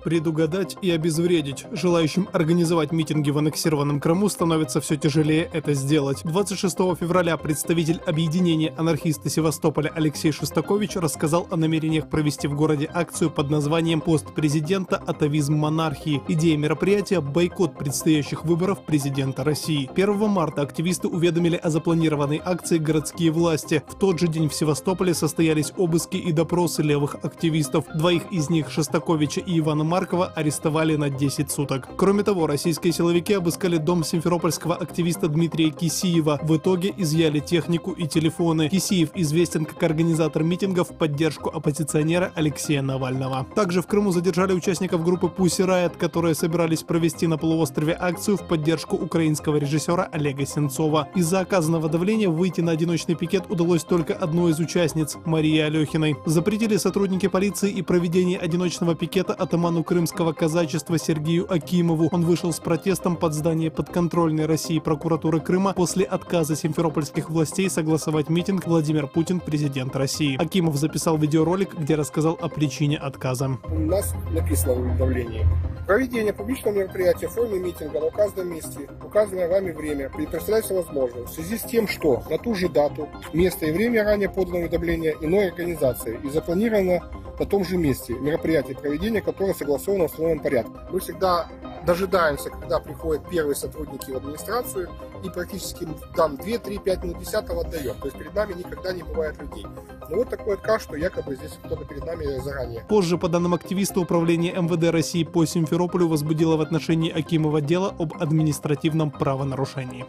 Предугадать и обезвредить. Желающим организовать митинги в аннексированном Крыму становится все тяжелее это сделать. 26 февраля представитель объединения анархисты Севастополя Алексей Шостакович рассказал о намерениях провести в городе акцию под названием «Пост президента. Атавизм монархии». Идея мероприятия – бойкот предстоящих выборов президента России. 1 марта активисты уведомили о запланированной акции городские власти. В тот же день в Севастополе состоялись обыски и допросы левых активистов. Двоих из них, Шостаковича и Ивана Маркова, арестовали на 10 суток. Кроме того, российские силовики обыскали дом симферопольского активиста Дмитрия Кисиева. В итоге изъяли технику и телефоны. Кисиев известен как организатор митингов в поддержку оппозиционера Алексея Навального. Также в Крыму задержали участников группы Pussy Riot, которые собирались провести на полуострове акцию в поддержку украинского режиссера Олега Сенцова. Из-за оказанного давления выйти на одиночный пикет удалось только одной из участниц – Марии Алехиной. Запретили сотрудники полиции и проведение одиночного пикета атаману крымского казачества Сергею Акимову. Он вышел с протестом под здание подконтрольной России прокуратуры Крыма после отказа симферопольских властей согласовать митинг «Владимир Путин, президент России». Акимов записал видеоролик, где рассказал о причине отказа. У нас написано в уведомлении: проведение публичного мероприятия в форме митинга на указанном месте, указанное вами время, представляется возможным в связи с тем, что на ту же дату, место и время ранее подано уведомление иной организации и запланировано на том же месте мероприятие, проведение которое согласовано в установленном порядке. Мы всегда дожидаемся, когда приходят первые сотрудники в администрацию, и практически там 2, 3, 5 минут 10-го отдаем. То есть перед нами никогда не бывает людей. Но вот такой отказ, что якобы здесь кто-то перед нами заранее. Позже, по данным активиста, управление МВД России по Симферополю возбудило в отношении Акимова дело об административном правонарушении.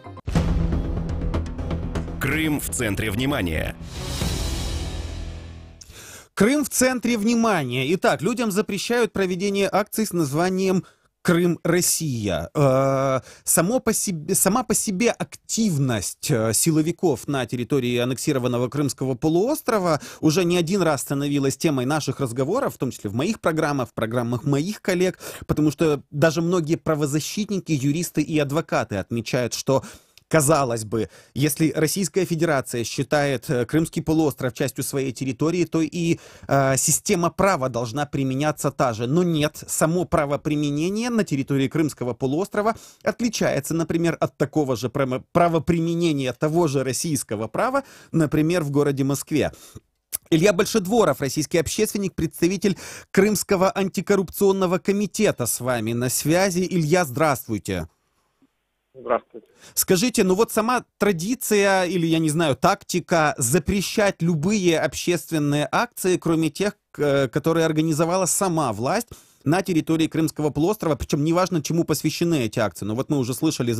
Крым в центре внимания. Крым в центре внимания. Итак, людям запрещают проведение акций с названием «Крым. Россия». Сама по себе активность силовиков на территории аннексированного Крымского полуострова уже не один раз становилась темой наших разговоров, в том числе в моих программах, в программах моих коллег, потому что даже многие правозащитники, юристы и адвокаты отмечают, что казалось бы, если Российская Федерация считает Крымский полуостров частью своей территории, то и система права должна применяться та же. Но нет, само правоприменение на территории Крымского полуострова отличается, например, от такого же правоприменения того же российского права, например, в городе Москве. Илья Большедворов, российский общественник, представитель Крымского антикоррупционного комитета с вами на связи. Илья, здравствуйте. Здравствуйте. Скажите, ну вот сама традиция или, я не знаю, тактика запрещать любые общественные акции, кроме тех, которые организовала сама власть на территории Крымского полуострова, причем неважно, чему посвящены эти акции. Но вот мы уже слышали,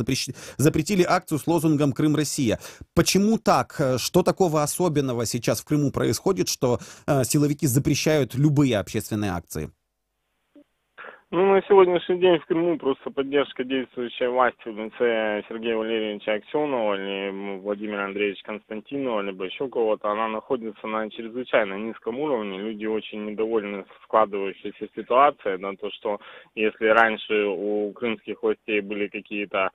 запретили акцию с лозунгом «Крым. Россия». Почему так? Что такого особенного сейчас в Крыму происходит, что силовики запрещают любые общественные акции? Ну, на сегодняшний день в Крыму просто поддержка действующей власти в лице Сергея Валерьевича Аксенова или Владимира Андреевича Константинова, либо еще кого-то, она находится на чрезвычайно низком уровне. Люди очень недовольны складывающейся ситуацией, на то, что если раньше у крымских властей были какие-то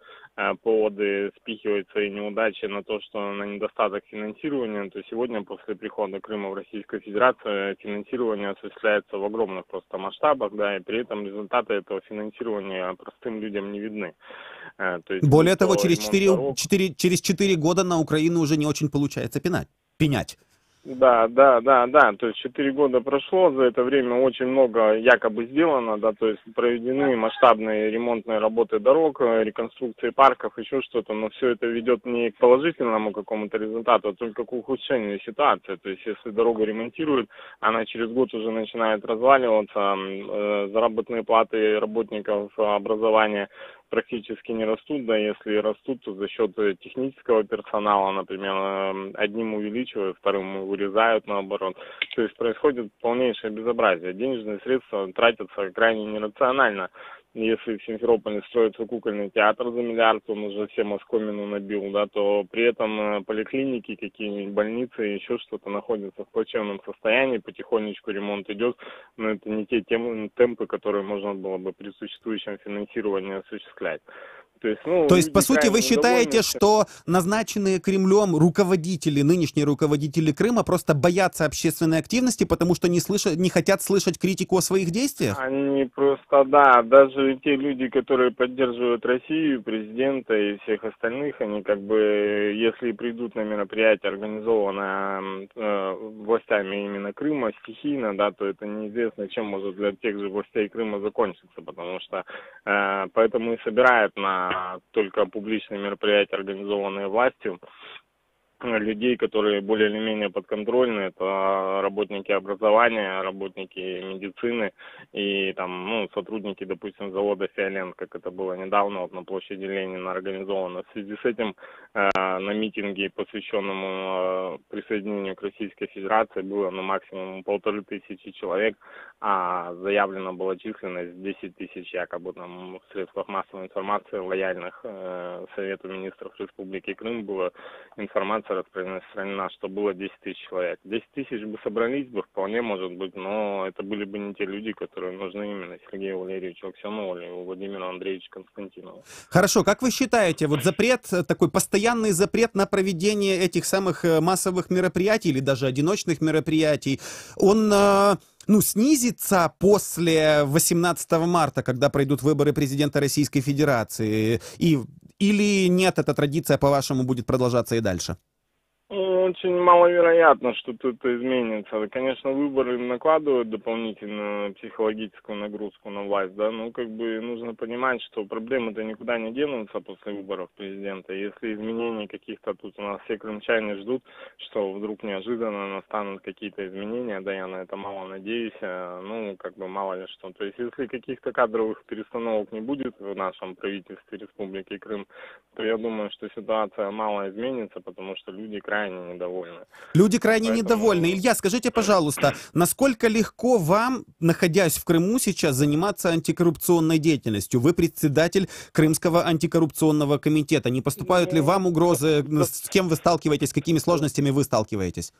поводы спихивать свои неудачи на то, что на недостаток финансирования, то сегодня после прихода Крыма в Российскую Федерацию финансирование осуществляется в огромных просто масштабах, да, и при этом результаты этого финансирования простым людям не видны. То есть, более того, через 4 года на Украину уже не очень получается пенять. Да. То есть 4 года прошло, за это время очень много якобы сделано, да, то есть проведены масштабные ремонтные работы дорог, реконструкции парков, еще что-то, но все это ведет не к положительному какому-то результату, а только к ухудшению ситуации. То есть если дорогу ремонтируют, она через год уже начинает разваливаться, заработные платы работников образования практически не растут, да, если растут, то за счет технического персонала, например, одним увеличивают, вторым вырезают, наоборот. То есть происходит полнейшее безобразие. Денежные средства тратятся крайне нерационально. Если в Симферополе строится кукольный театр за миллиард, он уже всем оскомину набил, да, то при этом поликлиники, какие-нибудь больницы, еще что-то находятся в плачевном состоянии, потихонечку ремонт идет, но это не те темпы, которые можно было бы при существующем финансировании осуществлять. То есть, по сути, вы считаете, что назначенные Кремлем руководители, нынешние руководители Крыма просто боятся общественной активности, потому что не хотят слышать критику о своих действиях? Они просто, да, даже те люди, которые поддерживают Россию, президента и всех остальных, они как бы, если придут на мероприятие, организованное властями именно Крыма, стихийно, да, то это неизвестно, чем может для тех же властей Крыма закончиться, потому что поэтому и собирают на только публичные мероприятия, организованные властью, людей, которые более или менее подконтрольны, это работники образования, работники медицины и там, сотрудники, допустим, завода «Фиолент», как это было недавно вот на площади Ленина организовано. В связи с этим на митинге, посвященному присоединению к Российской Федерации, было максимум 1500 человек, а заявлена была численность 10 тысяч якобы там в средствах массовой информации лояльных Совету министров Республики Крым была информация распространена, что было 10 тысяч человек. 10 тысяч бы собрались бы, вполне может быть, но это были бы не те люди, которые нужны именно Сергею Валерьевичу Аксенову или Владимиру Андреевичу Константинову. Хорошо, как вы считаете, вот запрет, такой постоянный запрет на проведение этих самых массовых мероприятий или даже одиночных мероприятий, он снизится после 18 марта, когда пройдут выборы президента Российской Федерации? Или нет, эта традиция, по-вашему, будет продолжаться и дальше? Очень маловероятно, что это изменится. Конечно, выборы накладывают дополнительную психологическую нагрузку на власть, да, нужно понимать, что проблемы-то никуда не денутся после выборов президента. Если изменений каких-то тут у нас все крымчане ждут, что вдруг неожиданно настанут какие-то изменения, да, я на это мало надеюсь, мало ли что. То есть, если каких-то кадровых перестановок не будет в нашем правительстве Республики Крым, то я думаю, что ситуация мало изменится, потому что люди крайне недовольны. Люди крайне недовольны. Илья, скажите, пожалуйста, насколько легко вам, находясь в Крыму сейчас, заниматься антикоррупционной деятельностью? Вы председатель Крымского антикоррупционного комитета. Не поступают ли вам угрозы? С кем вы сталкиваетесь? С какими сложностями вы сталкиваетесь?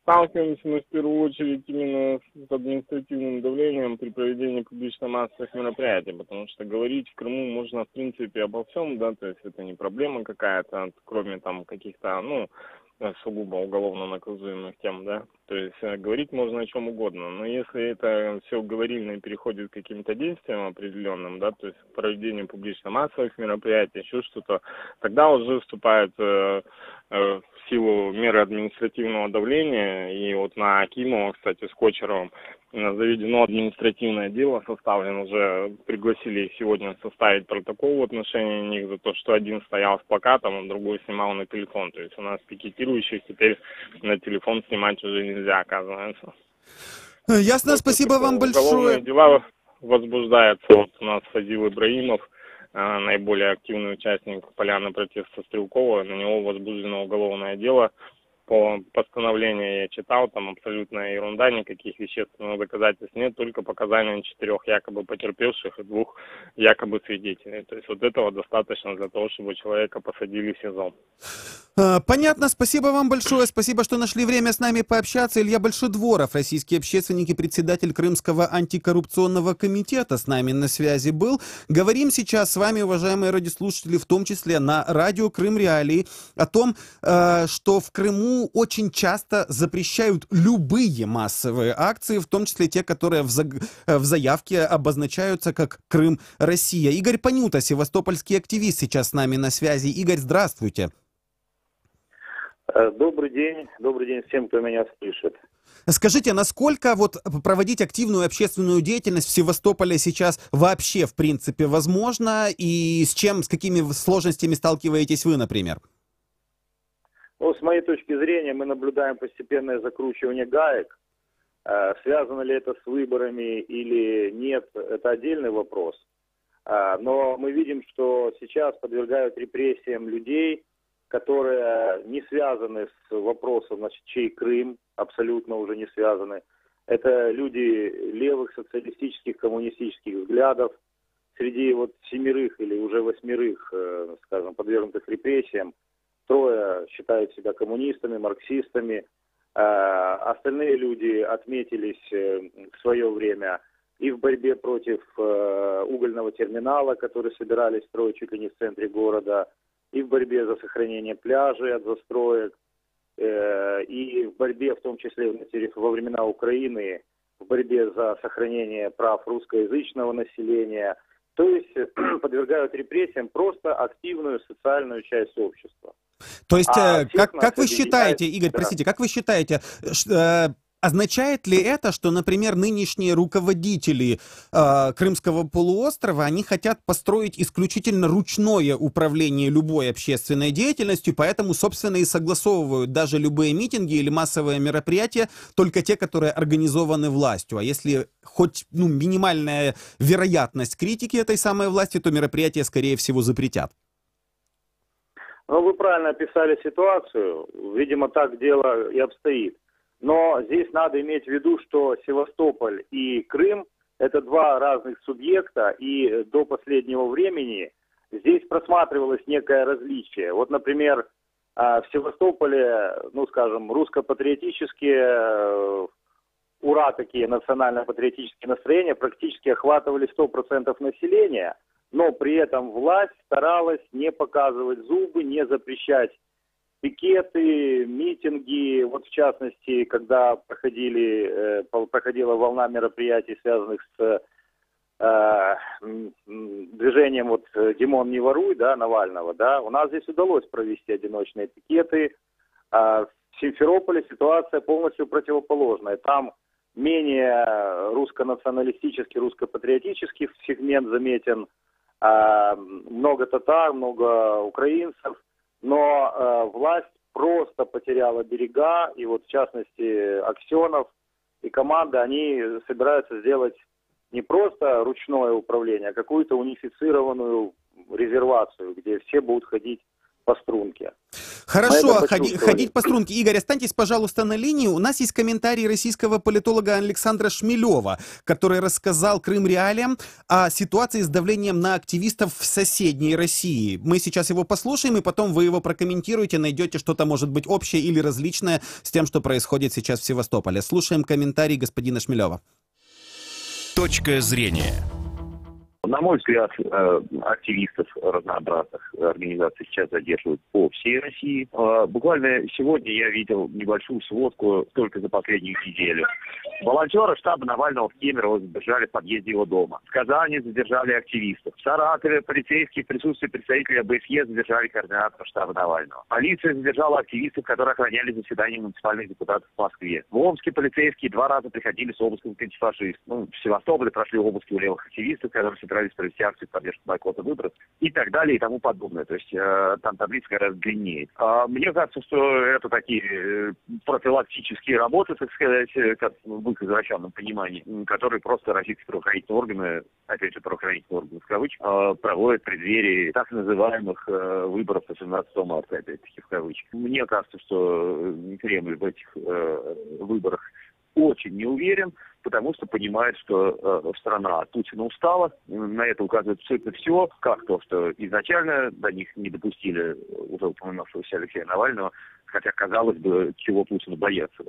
Сталкиваемся мы в первую очередь именно с административным давлением при проведении публично-массовых мероприятий, потому что говорить в Крыму можно в принципе обо всем, да, то есть это не проблема какая-то, кроме там каких-то, сугубо уголовно наказуемых тем, да, то есть говорить можно о чем угодно, но если это все говорильно переходит к каким-то действиям определенным, да, то есть к проведению публично-массовых мероприятий, еще что-то, тогда уже вступает в силу меры административного давления, и вот на Акимова, кстати, с Кочеровым заведено административное дело, составлено уже, пригласили их сегодня составить протокол в отношении них за то, что один стоял с плакатом, а другой снимал на телефон. То есть у нас пикетирующих теперь на телефон снимать уже нельзя, оказывается. Ясно, спасибо вам большое. Уголовные дела возбуждаются. Вот у нас Фазил Ибраимов, наиболее активный участник поляны протеста Стрелкова, на него возбуждено уголовное дело. По постановлению я читал, там абсолютная ерунда, никаких вещественных доказательств нет, только показания 4 якобы потерпевших и 2 якобы свидетелей. То есть вот этого достаточно для того, чтобы человека посадили в СИЗО. Понятно, спасибо вам большое, спасибо, что нашли время с нами пообщаться. Илья Большедворов, российский общественник и председатель Крымского антикоррупционного комитета, с нами на связи был. Говорим сейчас с вами, уважаемые радиослушатели, в том числе на радио Крым Реалии, о том, что в Крыму очень часто запрещают любые массовые акции, в том числе те, которые в заявке обозначаются как Крым, Россия. Игорь Панюта, севастопольский активист, сейчас с нами на связи. Игорь, здравствуйте. Добрый день всем, кто меня слышит. Скажите, насколько вот проводить активную общественную деятельность в Севастополе сейчас вообще, в принципе, возможно? И с какими сложностями сталкиваетесь вы, например? Ну, с моей точки зрения, мы наблюдаем постепенное закручивание гаек. Связано ли это с выборами или нет, это отдельный вопрос. Но мы видим, что сейчас подвергают репрессиям людей, которые не связаны с вопросом, значит, чей Крым, абсолютно уже не связаны. Это люди левых социалистических, коммунистических взглядов. Среди вот 7 или уже 8, скажем, подвергнутых репрессиям, 3 считают себя коммунистами, марксистами. Остальные люди отметились в свое время и в борьбе против угольного терминала, который собирались строить чуть ли не в центре города, и в борьбе за сохранение пляжей от застроек, и в борьбе, в том числе во времена Украины, в борьбе за сохранение прав русскоязычного населения. То есть подвергают репрессиям просто активную социальную часть общества. То есть, как вы считаете, Игорь, простите, как вы считаете, означает ли это, что, например, нынешние руководители Крымского полуострова, они хотят построить исключительно ручное управление любой общественной деятельностью, поэтому, собственно, и согласовывают даже любые митинги или массовые мероприятия, только те, которые организованы властью. А если хоть минимальная вероятность критики этой самой власти, то мероприятия, скорее всего, запретят? Ну, вы правильно описали ситуацию. Видимо, так дело и обстоит. Но здесь надо иметь в виду, что Севастополь и Крым – это 2 разных субъекта, и до последнего времени здесь просматривалось некое различие. Вот, например, в Севастополе, ну, скажем, русско-патриотические, ура, такие национально-патриотические настроения практически охватывали 100% населения, но при этом власть старалась не показывать зубы, не запрещать пикеты, митинги. Вот в частности, когда проходила волна мероприятий, связанных с движением вот «Димон, не воруй», да, Навального, да, у нас здесь удалось провести одиночные пикеты. В Симферополе ситуация полностью противоположная. Там менее русско-националистический, русско-патриотический сегмент заметен, много татар, много украинцев. Но власть просто потеряла берега, и вот в частности Аксенов и команда, они собираются сделать не просто ручное управление, а какую-то унифицированную резервацию, где все будут ходить по струнке. Хорошо, ходить по струнке. Игорь, останьтесь, пожалуйста, на линии. У нас есть комментарий российского политолога Александра Шмелева, который рассказал Крым Реалиям о ситуации с давлением на активистов в соседней России. Мы сейчас его послушаем, и потом вы его прокомментируете, найдете что-то, может быть, общее или различное с тем, что происходит сейчас в Севастополе. Слушаем комментарий господина Шмелева. Точка зрения. На мой взгляд, активистов разнообразных организаций сейчас задерживают по всей России. Буквально сегодня я видел небольшую сводку только за последнюю неделю. Волонтеры штаба Навального в Кемерово задержали в подъезде его дома. В Казани задержали активистов. В Саратове полицейские в присутствии представителей ОБСЕ задержали координатора штаба Навального. Полиция задержала активистов, которые охраняли заседание муниципальных депутатов в Москве. В Омске полицейские 2 раза приходили с обыском к антифашистам. В Севастополе прошли обыски у левых активистов, которые собирались провести акцию в поддержку бойкота выборов и так далее и тому подобное. То есть там таблица гораздо длиннее. Мне кажется, что это такие профилактические работы, так сказать, как в их извращенном понимании, которые просто российские правоохранительные органы, опять же, правоохранительные органы в кавычках, проводят в преддверии так называемых выборов 18 марта, опять-таки в кавычках. Мне кажется, что Кремль в этих выборах очень не уверен, потому что понимает, что страна от Путина устала. На это указывает абсолютно все, как то, что изначально до них не допустили уже упоминавшегося Алексея Навального, хотя, казалось бы, чего Путину бояться.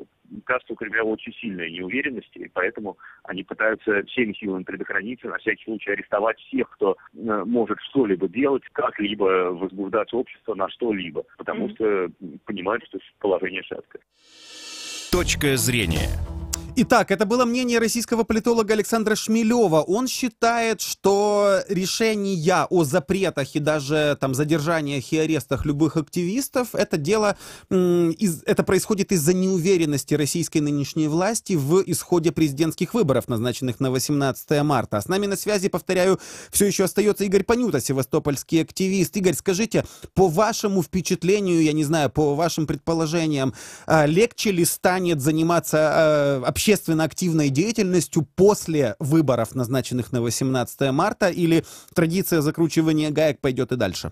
Кажется, у Кремля очень сильная неуверенность, и поэтому они пытаются всеми силами предохраниться, на всякий случай арестовать всех, кто может что-либо делать, как-либо возбуждать общество на что-либо, потому что понимают, что положение шаткое. Точка зрения. Итак, это было мнение российского политолога Александра Шмелева. Он считает, что решения о запретах и даже там задержаниях и арестах любых активистов, это дело, это происходит из-за неуверенности российской нынешней власти в исходе президентских выборов, назначенных на 18 марта. А с нами на связи, повторяю, все еще остается Игорь Панюта, севастопольский активист. Игорь, скажите, по вашему впечатлению, я не знаю, по вашим предположениям, легче ли станет заниматься общественно активной деятельностью после выборов, назначенных на 18 марта, или традиция закручивания гаек пойдет и дальше?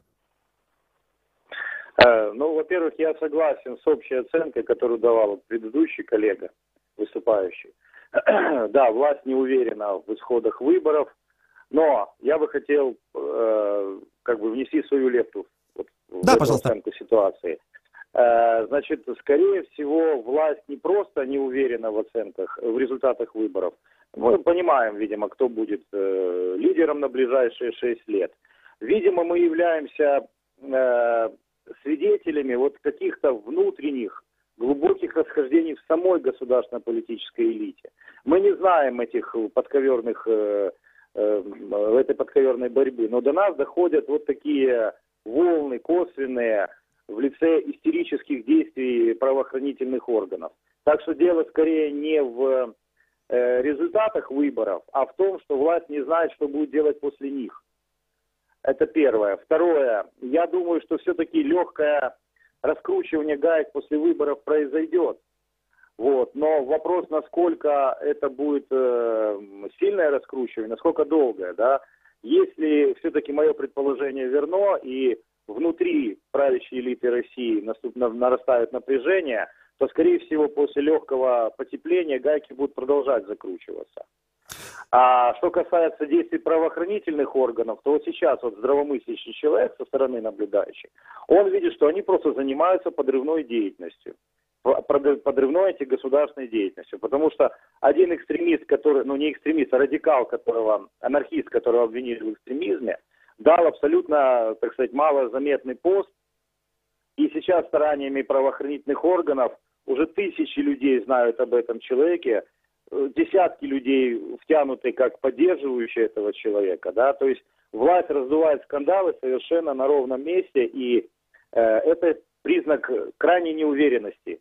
Ну, во-первых, я согласен с общей оценкой, которую давал предыдущий коллега, выступающий. Да, власть не уверена в исходах выборов, но я бы хотел как бы внести свою лепту в эту оценку ситуации. Значит, скорее всего, власть не просто не уверена в оценках, в результатах выборов. Мы понимаем, видимо, кто будет лидером на ближайшие 6 лет. Видимо, мы являемся свидетелями вот каких-то внутренних, глубоких расхождений в самой государственно-политической элите. Мы не знаем этих подковерных, этой подковерной борьбы, но до нас доходят вот такие волны косвенные, в лице истерических действий правоохранительных органов. Так что дело скорее не в результатах выборов, а в том, что власть не знает, что будет делать после них. Это первое. Второе. Я думаю, что все-таки легкое раскручивание гаек после выборов произойдет. Вот. Но вопрос, насколько это будет сильное раскручивание, насколько долгое. Да? Если все-таки мое предположение верно и внутри правящей элиты России нарастает напряжение, то, скорее всего, после легкого потепления гайки будут продолжать закручиваться. А что касается действий правоохранительных органов, то вот сейчас вот здравомыслящий человек со стороны наблюдающий, он видит, что они просто занимаются подрывной деятельностью, подрывной антигосударственной деятельностью. Потому что один экстремист, который, ну не экстремист, а радикал, анархист, которого обвинили в экстремизме, дал абсолютно, так сказать, малозаметный пост. И сейчас стараниями правоохранительных органов уже тысячи людей знают об этом человеке, десятки людей втянуты как поддерживающие этого человека. Да? То есть власть раздувает скандалы совершенно на ровном месте, и это признак крайней неуверенности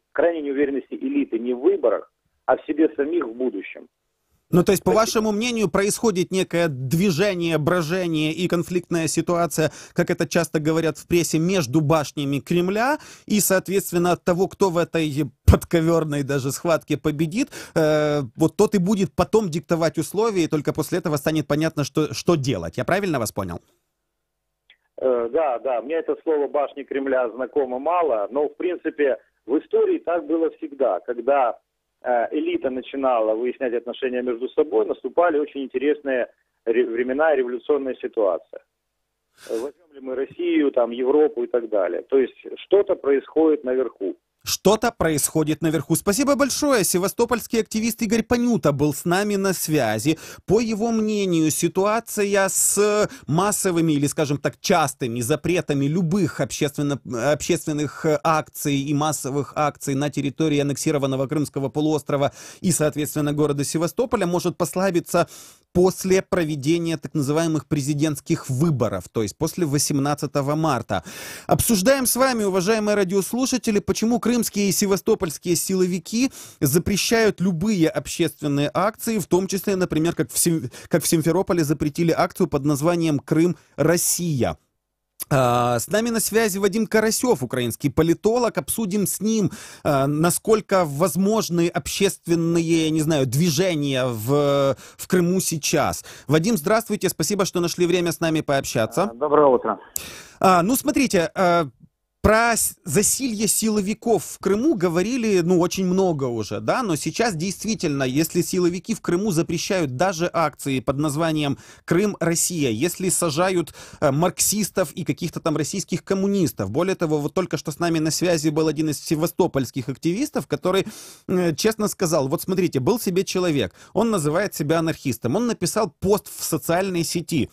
элиты не в выборах, а в себе самих в будущем. Ну, то есть, по вашему мнению, происходит некое движение, брожение и конфликтная ситуация, как это часто говорят в прессе, между башнями Кремля, и, соответственно, от того, кто в этой подковерной даже схватке победит, вот тот и будет потом диктовать условия, и только после этого станет понятно, что делать. Я правильно вас понял? Да, мне это слово «башни Кремля» знакомо мало, но, в принципе, в истории так было всегда, когда элита начинала выяснять отношения между собой, наступали очень интересные времена и революционная ситуация. Возьмем ли мы Россию, там, Европу и так далее. То есть что-то происходит наверху. Что-то происходит наверху. Спасибо большое. Севастопольский активист Игорь Панюта был с нами на связи. По его мнению, ситуация с массовыми или, скажем так, частыми запретами любых общественных акций и массовых акций на территории аннексированного Крымского полуострова и, соответственно, города Севастополя может послабиться после проведения так называемых президентских выборов, то есть после 18 марта. Обсуждаем с вами, уважаемые радиослушатели, почему крымские и севастопольские силовики запрещают любые общественные акции, в том числе, например, как в Симферополе запретили акцию под названием «Крым-Россия». С нами на связи Вадим Карасев, украинский политолог. Обсудим с ним, насколько возможны общественные, не знаю, движения в Крыму сейчас. Вадим, здравствуйте, спасибо, что нашли время с нами пообщаться. Доброе утро. Ну, смотрите, про засилье силовиков в Крыму говорили, очень много уже, да, но сейчас действительно, если силовики в Крыму запрещают даже акции под названием «Крым-Россия», если сажают марксистов и каких-то там российских коммунистов, более того, вот только что с нами на связи был один из севастопольских активистов, который честно сказал, вот смотрите, был себе человек, он называет себя анархистом, он написал пост в социальной сети,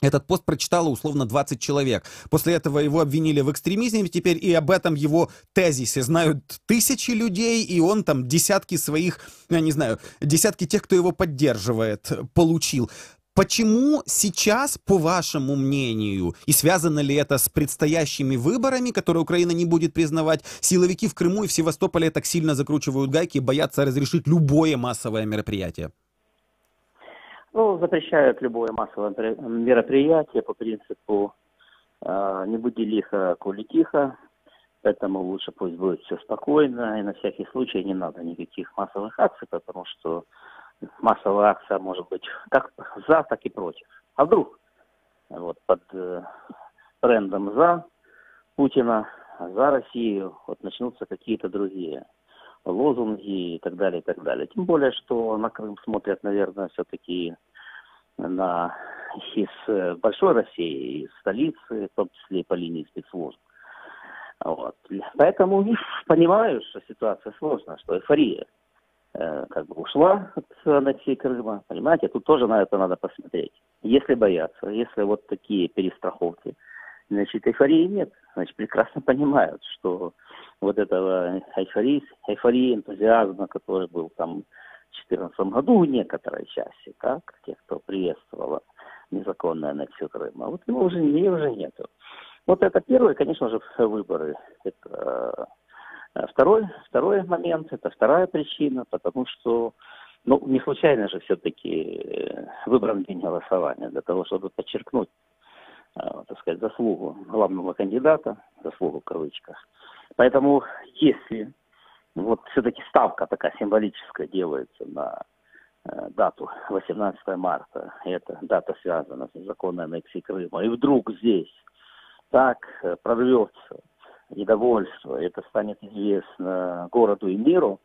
Этот пост прочитало условно 20 человек. После этого его обвинили в экстремизме теперь, и об этом его тезисе знают тысячи людей, и он там десятки своих, я не знаю, десятки тех, кто его поддерживает, получил. Почему сейчас, по вашему мнению, и связано ли это с предстоящими выборами, которые Украина не будет признавать, силовики в Крыму и в Севастополе так сильно закручивают гайки и боятся разрешить любое массовое мероприятие? Ну, запрещают любое массовое мероприятие по принципу «не буди лихо, коли тихо», поэтому лучше пусть будет все спокойно, и на всякий случай не надо никаких массовых акций, потому что массовая акция может быть как за, так и против. А вдруг вот, под брендом «за» Путина, «за Россию» вот, начнутся какие-то другие лозунги и так далее, и так далее. Тем более, что на Крым смотрят, наверное, все-таки из большой России, из столицы, в том числе и по линии спецслужб. Вот. Поэтому понимаю, что ситуация сложная, что эйфория как бы ушла от аннексии Крыма. Понимаете, тут тоже на это надо посмотреть. Если боятся, если вот такие перестраховки, значит, эйфории нет. Значит, прекрасно понимают, что вот этого эйфории, энтузиазма, который был там в 2014 году в некоторой части, как тех, кто приветствовал незаконную аннексию Крыма, вот его уже нету. Вот это первое, конечно же, выборы. Это второй момент, это вторая причина, потому что, ну, не случайно же все-таки выбран день голосования для того, чтобы подчеркнуть, так сказать, заслугу главного кандидата, заслугу в кавычках. Поэтому если вот все-таки ставка такая символическая делается на дату 18 марта, и эта дата связана с незаконной аннексией Крыма, и вдруг здесь так прорвется недовольство, это станет известно городу и миру,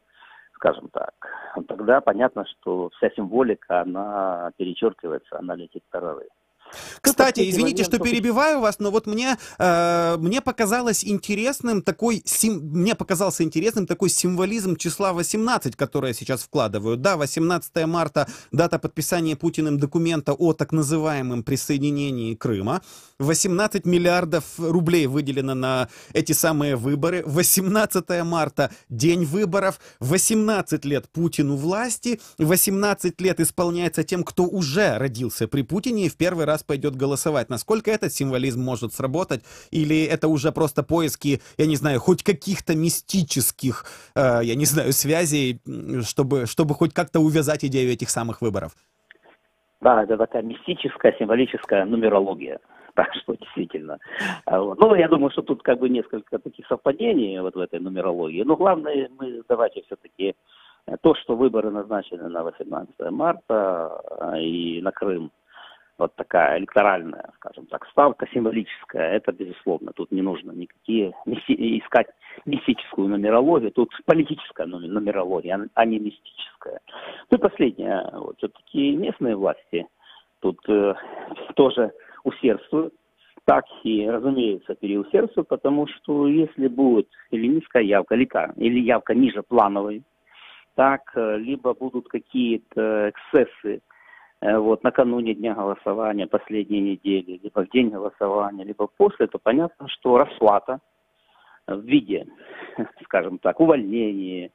скажем так, тогда понятно, что вся символика, она перечеркивается, она летит второй. Кстати, извините, что перебиваю вас, но вот мне показался интересным такой символизм числа 18, которое сейчас вкладывают. Да, 18 марта, дата подписания Путиным документа о так называемом присоединении Крыма. 18 миллиардов рублей выделено на эти самые выборы. 18 марта, день выборов. 18 лет Путину власти. 18 лет исполняется тем, кто уже родился при Путине и в первый раз пойдет голосовать. Насколько этот символизм может сработать? Или это уже просто поиски, я не знаю, хоть каких-то мистических, я не знаю, связей, чтобы хоть как-то увязать идею этих самых выборов? Да, это такая мистическая, символическая нумерология. Так что действительно. Ну, я думаю, что тут как бы несколько таких совпадений вот в этой нумерологии. Но главное, мы давайте все-таки то, что выборы назначены на 18 марта и на Крым, вот такая электоральная, скажем так, ставка символическая, это безусловно. Тут не нужно никакие искать мистическую нумерологию, тут политическая нумерология, а не мистическая. Ну и последнее, вот, все-таки местные власти тут тоже усердствуют, так и, разумеется, переусердствуют, потому что если будет или низкая явка, или явка ниже плановой, так, либо будут какие-то эксцессы, вот, накануне дня голосования, последней недели, либо в день голосования, либо после, то понятно, что расплата в виде, скажем так, увольнения,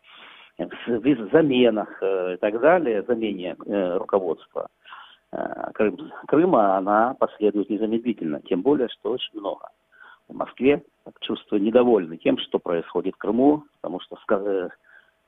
заменах и так далее, замене руководства Крыма, она последует незамедлительно. Тем более, что очень много в Москве чувствую недовольны тем, что происходит в Крыму, потому что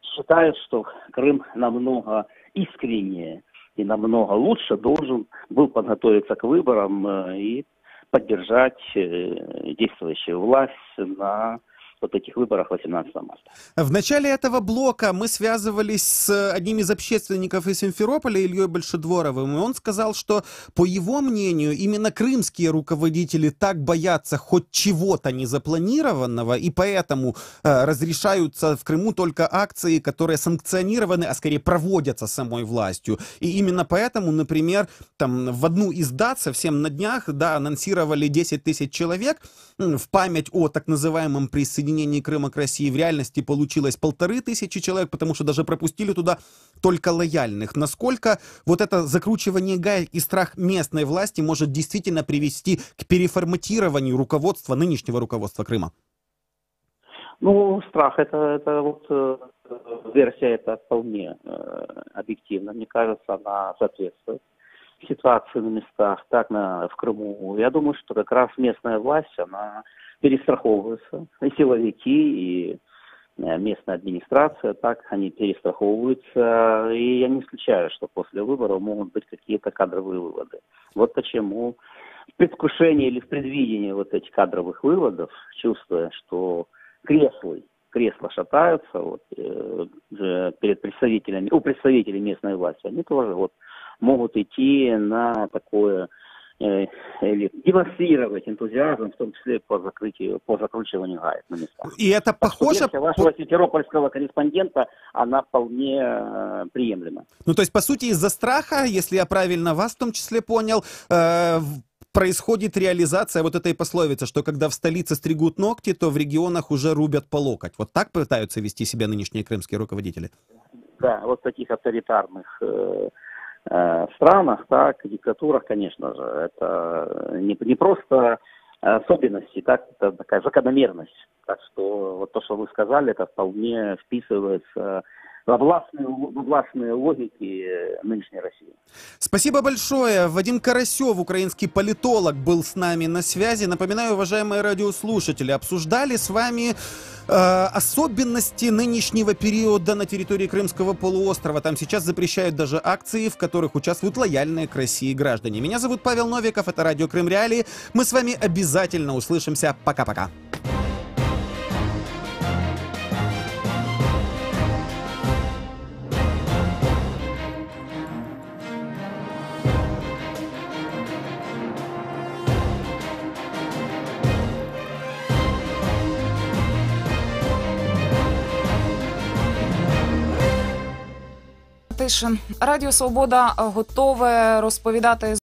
считают, что Крым намного искреннее и намного лучше должен был подготовиться к выборам и поддержать действующую власть на вот этих выборах 18 марта. В начале этого блока мы связывались с одним из общественников из Симферополя, Ильей Большедворовым, и он сказал, что, по его мнению, именно крымские руководители так боятся хоть чего-то незапланированного, и поэтому разрешаются в Крыму только акции, которые санкционированы, а скорее проводятся самой властью. И именно поэтому, например, там в одну из дат совсем на днях, да, анонсировали 10 тысяч человек в память о так называемом присоединении присоединении Крыма к России. В реальности получилось 1500 человек, потому что даже пропустили туда только лояльных. Насколько вот это закручивание гаек и страх местной власти может действительно привести к переформатированию руководства, нынешнего руководства Крыма? Ну, страх, это вот версия, это вполне объективно. Мне кажется, она соответствует ситуации на местах, так в Крыму. Я думаю, что как раз местная власть, она перестраховывается. И силовики, и местная администрация, так они перестраховываются. И я не исключаю, что после выборов могут быть какие-то кадровые выводы. Вот почему в предвкушении или в предвидении вот этих кадровых выводов, чувствуя, что кресла шатаются вот, перед представителей местной власти, они тоже вот могут идти на такое или демонстрировать энтузиазм, в том числе по закручиванию гаек на местах. И это похоже... Версия вашего симферопольского корреспондента, она вполне приемлема. Ну, то есть, по сути, из-за страха, если я правильно вас в том числе понял, происходит реализация вот этой пословицы, что когда в столице стригут ногти, то в регионах уже рубят по локоть. Вот так пытаются вести себя нынешние крымские руководители? Да, вот в таких авторитарных странах, так, диктатурах, конечно же, это не просто особенности, так, это такая закономерность. Так что вот то, что вы сказали, это вполне вписывается во властные логики нынешней России. Спасибо большое. Вадим Карасев, украинский политолог, был с нами на связи. Напоминаю, уважаемые радиослушатели, обсуждали с вами особенности нынешнего периода на территории Крымского полуострова. Там сейчас запрещают даже акции, в которых участвуют лояльные к России граждане. Меня зовут Павел Новиков, это радио Крым Реалии. Мы с вами обязательно услышимся. Пока-пока. Тишин. Радіо Свобода готове розповідати